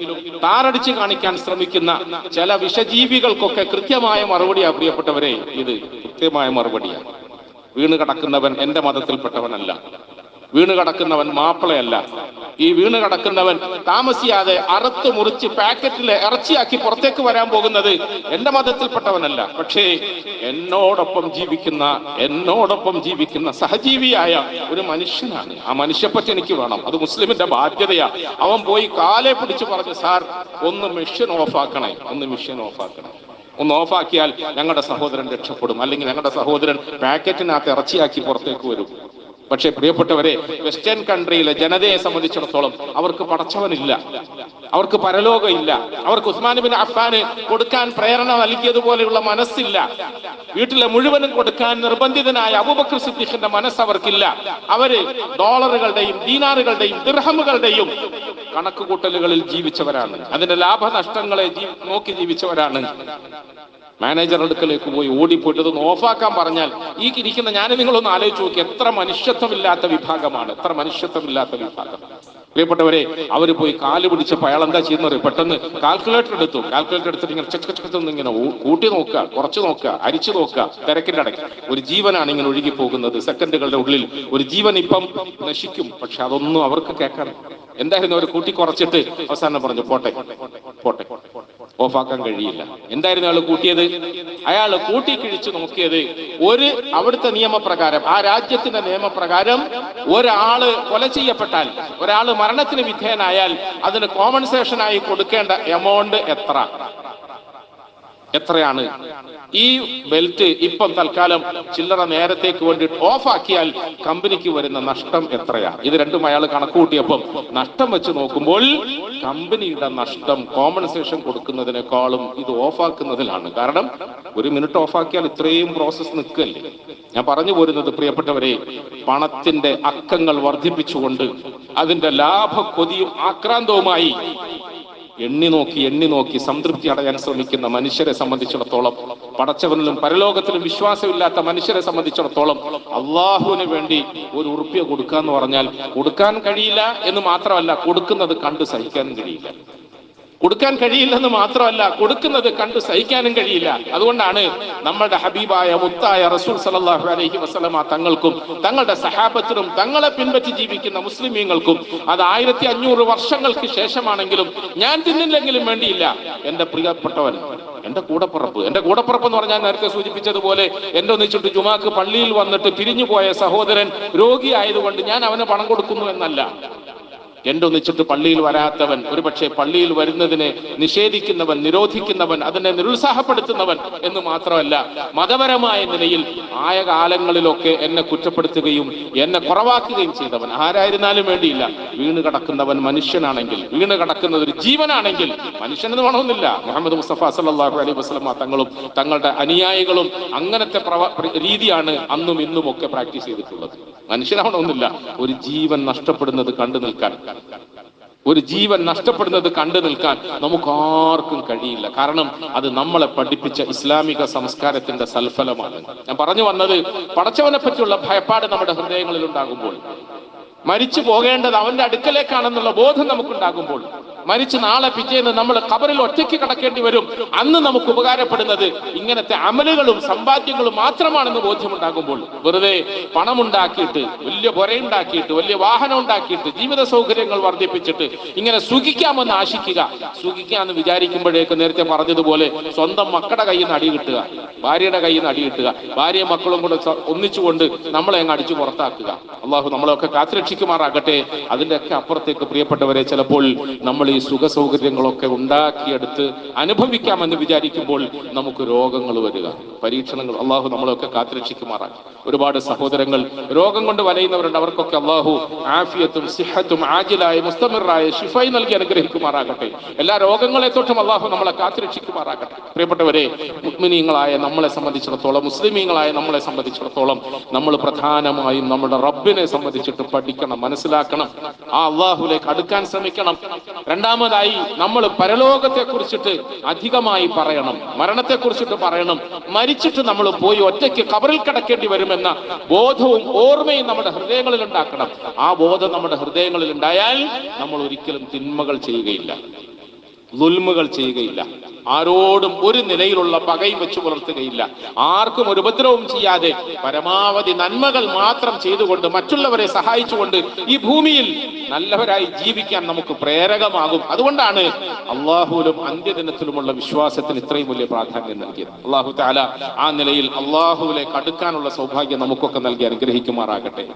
താറടിച്ച് കാണിക്കാൻ ശ്രമിക്കുന്ന ചില വിഷജീവികൾക്കൊക്കെ കൃത്യമായ മറുപടിയാണ് പ്രിയപ്പെട്ടവരെ. ഇത് കൃത്യമായ മറുപടിയാണ്. വീണ് കിടക്കുന്നവൻ എന്റെ മതത്തിൽപ്പെട്ടവനല്ല. വീണ് കിടക്കുന്നവൻ മാപ്പിളയല്ല. ഈ വീണ് കിടക്കുന്നവൻ താമസിയാതെ അറുത്ത് മുറിച്ച് പാക്കറ്റിലെ ഇറച്ചിയാക്കി പുറത്തേക്ക് വരാൻ പോകുന്നത് എന്റെ മതത്തിൽപ്പെട്ടവനല്ല. പക്ഷേ എന്നോടൊപ്പം ജീവിക്കുന്ന സഹജീവിയായ ഒരു മനുഷ്യനാണ്. ആ മനുഷ്യപ്പറ്റി എനിക്ക് വേണം. അത് മുസ്ലിമിന്റെ ബാധ്യതയാ. അവൻ പോയി കാലെ പിടിച്ച് പറഞ്ഞു, സാർ ഒന്ന് മെഷീൻ ഓഫാക്കണേ. ഒന്ന് ഓഫാക്കിയാൽ ഞങ്ങളുടെ സഹോദരൻ രക്ഷപ്പെടും, അല്ലെങ്കിൽ ഞങ്ങളുടെ സഹോദരൻ പാക്കറ്റിനകത്ത് ഇറച്ചിയാക്കി പുറത്തേക്ക് വരും. പക്ഷേ പ്രിയപ്പെട്ടവരെ, വെസ്റ്റേൺ കൺട്രിയിലെ ജനതയെ സംബന്ധിച്ചിടത്തോളം അവർക്ക് പടച്ചവനില്ല, അവർക്ക് പരലോകമില്ല, അവർക്ക് ഉസ്മാൻ ബിൻ അഫ്ഫാന് കൊടുക്കാൻ പ്രേരണ നൽകിയതുപോലെയുള്ള മനസ്സില്ല. വീട്ടിലെ മുഴുവനും കൊടുക്കാൻ നിർബന്ധിതനായ അബൂബക്കർ സിദ്ദീഖിന്റെ മനസ്സ് അവർക്കില്ല. അവര് ഡോളറുകളുടെയും ദീനാറുകളുടെയും ദിർഹമുകളുടെയും കണക്കുകൂട്ടലുകളിൽ ജീവിച്ചവരാണ്. അതിന്റെ ലാഭനഷ്ടങ്ങളെ നോക്കി ജീവിച്ചവരാണ്. മാനേജർ അടുക്കലേക്ക് പോയി ഓടിപ്പോയിട്ട് ഇതൊന്ന് ഓഫാക്കാൻ പറഞ്ഞാൽ ഈ ഇരിക്കുന്ന ഞാൻ നിങ്ങളൊന്ന് ആലോചിച്ച് നോക്കി, എത്ര മനുഷ്യത്വമില്ലാത്ത വിഭാഗമാണ്. പ്രിയപ്പെട്ടവരെ, അവര് പോയി കാല് പിടിച്ചപ്പോൾ അയാൾ എന്താ ചെയ്യുന്നത്? പെട്ടെന്ന് കാൽക്കുലേറ്റർ എടുത്തിട്ട് ഇങ്ങനെ ചെക്കൊന്ന് ഇങ്ങനെ കൂട്ടി നോക്കുക, കുറച്ച് നോക്കുക, അരിച്ചു നോക്കുക. തിരക്കിന്റെ ഇടയ്ക്ക് ഒരു ജീവനാണ് ഇങ്ങനെ ഒഴുകി പോകുന്നത്. സെക്കൻഡുകളുടെ ഉള്ളിൽ ഒരു ജീവൻ ഇപ്പം നശിക്കും. പക്ഷെ അതൊന്നും അവർക്ക് കേൾക്കാൻ എന്തായിരുന്നു? അവർ കൂട്ടി കുറച്ചിട്ട് അവസാനം പറഞ്ഞു പോട്ടെ, ഓഫാക്കാൻ കഴിയില്ല. എന്തായിരുന്നു അയാൾ കൂട്ടിയത്? അയാൾ കൂട്ടി കിഴിച്ചു നോക്കിയത് അവിടുത്തെ നിയമപ്രകാരം, ആ രാജ്യത്തിന്റെ നിയമപ്രകാരം ഒരാള് കൊല ചെയ്യപ്പെട്ടാൽ, ഒരാള് മരണത്തിന് വിധേയനായാൽ അതിന് കോമ്പൻസേഷനായി കൊടുക്കേണ്ട എമൗണ്ട് എത്രയാണ്? ഈ ബെൽറ്റ് ഇപ്പം തൽക്കാലം ചില്ലറ നേരത്തേക്ക് വേണ്ടിയിട്ട് ഓഫാക്കിയാൽ കമ്പനിക്ക് വരുന്ന നഷ്ടം എത്രയാണ്? ഇത് രണ്ടും അയാൾ കണക്ക് കൂട്ടിയപ്പം നഷ്ടം വെച്ച് നോക്കുമ്പോൾ കമ്പനിയുടെ നഷ്ടം കോമ്പൻസേഷൻ കൊടുക്കുന്നതിനേക്കാളും ഇത് ഓഫാക്കുന്നതിലാണ്. കാരണം 1 മിനിറ്റ് ഓഫാക്കിയാൽ ഇത്രയും പ്രോസസ് നിൽക്കല്ലേ. ഞാൻ പറഞ്ഞു പോരുന്നത് പ്രിയപ്പെട്ടവരെ, പണത്തിന്റെ അക്കങ്ങൾ വർദ്ധിപ്പിച്ചുകൊണ്ട് അതിന്റെ ലാഭക്കൊതിയും ആക്രാന്തവുമായി എണ്ണി നോക്കി സംതൃപ്തി അടയാൻ ശ്രമിക്കുന്ന മനുഷ്യരെ സംബന്ധിച്ചിടത്തോളം, പടച്ചവനിലും പരലോകത്തിലും വിശ്വാസമില്ലാത്ത മനുഷ്യരെ സംബന്ധിച്ചിടത്തോളം, അള്ളാഹുവിന് വേണ്ടി 1 ഉറുപ്യ കൊടുക്കാന്ന് പറഞ്ഞാൽ കൊടുക്കാൻ കഴിയില്ല എന്ന് മാത്രമല്ല, കൊടുക്കുന്നത് കണ്ട് സഹിക്കാനും കഴിയില്ല. കൊടുക്കുന്നത് കണ്ട് സഹിക്കാനും കഴിയില്ല. അതുകൊണ്ടാണ് നമ്മളുടെ ഹബീബായ മുത്തായ റസൂൽ സല്ലല്ലാഹു അലൈഹി വസല്ലമ തങ്ങൾക്കും തങ്ങളുടെ സഹാബത്തിനും തങ്ങളെ പിൻപറ്റി ജീവിക്കുന്ന മുസ്ലിമീങ്ങൾക്കും അത് 1500 വർഷങ്ങൾക്ക് ശേഷമാണെങ്കിലും ഞാൻ തിന്നില്ലെങ്കിലും വേണ്ടിയില്ല, എന്റെ പ്രിയപ്പെട്ടവൻ, എന്റെ കൂടപ്പുറപ്പ് എന്ന് പറഞ്ഞാൽ നേരത്തെ സൂചിപ്പിച്ചതുപോലെ എന്റെ ഒന്നിച്ചിട്ട് ജുമാക്ക് പള്ളിയിൽ വന്നിട്ട് പിരിഞ്ഞുപോയ സഹോദരൻ രോഗിയായതുകൊണ്ട് ഞാൻ അവന് പണം കൊടുക്കുന്നു എന്നല്ല. എന്റെ ഒന്നിച്ചിട്ട് പള്ളിയിൽ വരാത്തവൻ, ഒരുപക്ഷെ പള്ളിയിൽ വരുന്നതിനെ നിഷേധിക്കുന്നവൻ, നിരോധിക്കുന്നവൻ, അതിനെ നിരുത്സാഹപ്പെടുത്തുന്നവൻ എന്ന് മാത്രമല്ല, മതപരമായ നിലയിൽ ആയ കാലങ്ങളിലൊക്കെ എന്നെ കുറ്റപ്പെടുത്തുകയും എന്നെ കുറവാക്കുകയും ചെയ്തവൻ, ആരായിരുന്നാലും വേണ്ടിയില്ല. വീണ് കിടക്കുന്നവൻ മനുഷ്യനാണെങ്കിൽ, വീണ് കിടക്കുന്നത് ഒരു ജീവനാണെങ്കിൽ, മനുഷ്യനെന്ന് വേണമെന്നില്ല. മുഹമ്മദ് മുസ്തഫ സല്ലല്ലാഹു അലൈഹി വസല്ലമ തങ്ങളും തങ്ങളുടെ അനുയായികളും അങ്ങനത്തെ രീതിയാണ് അന്നും ഇന്നും ഒക്കെ പ്രാക്ടീസ് ചെയ്തിട്ടുള്ളത്. മനുഷ്യനാവണമെന്നില്ല. ഒരു ജീവൻ നഷ്ടപ്പെടുന്നത് കണ്ടു നിൽക്കാൻ നമുക്കാർക്കും കഴിയില്ല. കാരണം അത് നമ്മളെ പഠിപ്പിച്ച ഇസ്ലാമിക സംസ്കാരത്തിന്റെ സൽഫലമാണ്. ഞാൻ പറഞ്ഞു വന്നത്, പടച്ചവനെ പറ്റിയുള്ള ഭയപ്പാട് നമ്മുടെ ഹൃദയങ്ങളിൽ ഉണ്ടാകുമ്പോൾ, മരിച്ചു പോകേണ്ടത് അവന്റെ അടുക്കലേക്കാണെന്നുള്ള ബോധം നമുക്കുണ്ടാകുമ്പോൾ, മരിച്ച് നാളെ പിറ്റേന്ന് നമ്മൾ ഖബറിൽ ഒറ്റയ്ക്ക് കിടക്കേണ്ടി വരും. അന്ന് നമുക്ക് ഉപകാരപ്പെടുന്നത് ഇങ്ങനത്തെ അമലുകളും സമ്പാദ്യങ്ങളും മാത്രമാണെന്ന് ബോധ്യമുണ്ടാകുമ്പോൾ, വെറുതെ പണമുണ്ടാക്കിയിട്ട്, വലിയ പുരയുണ്ടാക്കിയിട്ട്, വലിയ വാഹനം ഉണ്ടാക്കിയിട്ട്, ജീവിത സൗകര്യങ്ങൾ വർദ്ധിപ്പിച്ചിട്ട് ഇങ്ങനെ സുഖിക്കാമെന്ന് ആശിക്കുക. സുഖിക്കാമെന്ന് വിചാരിക്കുമ്പോഴേക്ക് നേരത്തെ പറഞ്ഞതുപോലെ സ്വന്തം മക്കളുടെ കയ്യിൽ നിന്ന് അടി കിട്ടുക, ഭാര്യയുടെ കയ്യിൽ നിന്ന് അടി കിട്ടുക, ഭാര്യയും മക്കളും കൂടെ ഒന്നിച്ചുകൊണ്ട് നമ്മളെ അങ്ങ് അടിച്ചു പുറത്താക്കുക. അള്ളാഹു നമ്മളെയൊക്കെ കാത്തുരക്ഷിക്കുമാറാകട്ടെ. അതിൻ്റെയൊക്കെ അപ്പുറത്തേക്ക് പ്രിയപ്പെട്ടവരെ, ചിലപ്പോൾ നമ്മൾ ഈ സുഖ സൗകര്യങ്ങളൊക്കെ ഉണ്ടാക്കിയെടുത്ത് അനുഭവിക്കാമെന്ന് വിചാരിക്കുമ്പോൾ നമുക്ക് രോഗങ്ങൾ വരിക, പരീക്ഷണങ്ങൾ. അള്ളാഹു നമ്മളെയൊക്കെ കാത്തുരക്ഷിക്കുമാറാകും. ഒരുപാട് സഹോദരങ്ങൾ രോഗം കൊണ്ട് വലയുന്നവരുണ്ട്. അവർക്കൊക്കെ അള്ളാഹു ആഫിയത്തും സിഹത്തും ആജിലായ മുസ്തമിറായ ശിഫായി നൽകി അനുഗ്രഹിക്കുമാറാകട്ടെ. എല്ലാ രോഗങ്ങളെ തൊട്ടും അള്ളാഹു നമ്മളെ കാത്തുരക്ഷിക്കുമാറാകട്ടെ. പ്രിയപ്പെട്ടവരെ, മുഅ്മിനീങ്ങളായ നമ്മളെ സംബന്ധിച്ചിടത്തോളം, മുസ്ലിമീങ്ങളായ നമ്മളെ സംബന്ധിച്ചിടത്തോളം നമ്മൾ പ്രധാനമായും നമ്മുടെ റബ്ബിനെ സംബന്ധിച്ചിട്ട് പഠിക്കണം, മനസ്സിലാക്കണം, ആ അള്ളാഹുലേക്ക് അടുക്കാൻ ശ്രമിക്കണം. രണ്ടാമതായി നമ്മൾ പരലോകത്തെ കുറിച്ചിട്ട് അധികമായി പറയണം, മരണത്തെ കുറിച്ചിട്ട് പറയണം. മരിച്ചിട്ട് നമ്മൾ പോയി ഒറ്റയ്ക്ക് ഖബറിൽ കിടക്കേണ്ടി വരുമെന്ന ബോധവും ഓർമ്മയും നമ്മുടെ ഹൃദയങ്ങളിൽ ഉണ്ടാക്കണം. ആ ബോധം നമ്മുടെ ഹൃദയങ്ങളിൽ ഉണ്ടായാൽ നമ്മൾ ഒരിക്കലും തിന്മകൾ ചെയ്യുകയില്ല, ദുൽമുകൾ ചെയ്യുകയില്ല, ആരോടും ഒരു നിലയിലുള്ള പകയും വെച്ച് പുലർത്തുകയില്ല, ആർക്കും ഒരു ഉപദ്രവവും ചെയ്യാതെ പരമാവധി നന്മകൾ മാത്രം ചെയ്തുകൊണ്ട് മറ്റുള്ളവരെ സഹായിച്ചുകൊണ്ട് ഈ ഭൂമിയിൽ നല്ലവരായി ജീവിക്കാൻ നമുക്ക് പ്രേരകമാകും. അതുകൊണ്ടാണ് അള്ളാഹുവിലും അന്ത്യദിനത്തിലുമുള്ള വിശ്വാസത്തിന് ഇത്രയും വലിയ പ്രാധാന്യം നൽകിയത്. അള്ളാഹു തആല ആ നിലയിൽ അള്ളാഹുവിലേക്ക് അടുക്കാനുള്ള സൗഭാഗ്യം നമുക്കൊക്കെ നൽകി അനുഗ്രഹിക്കുമാറാകട്ടെ.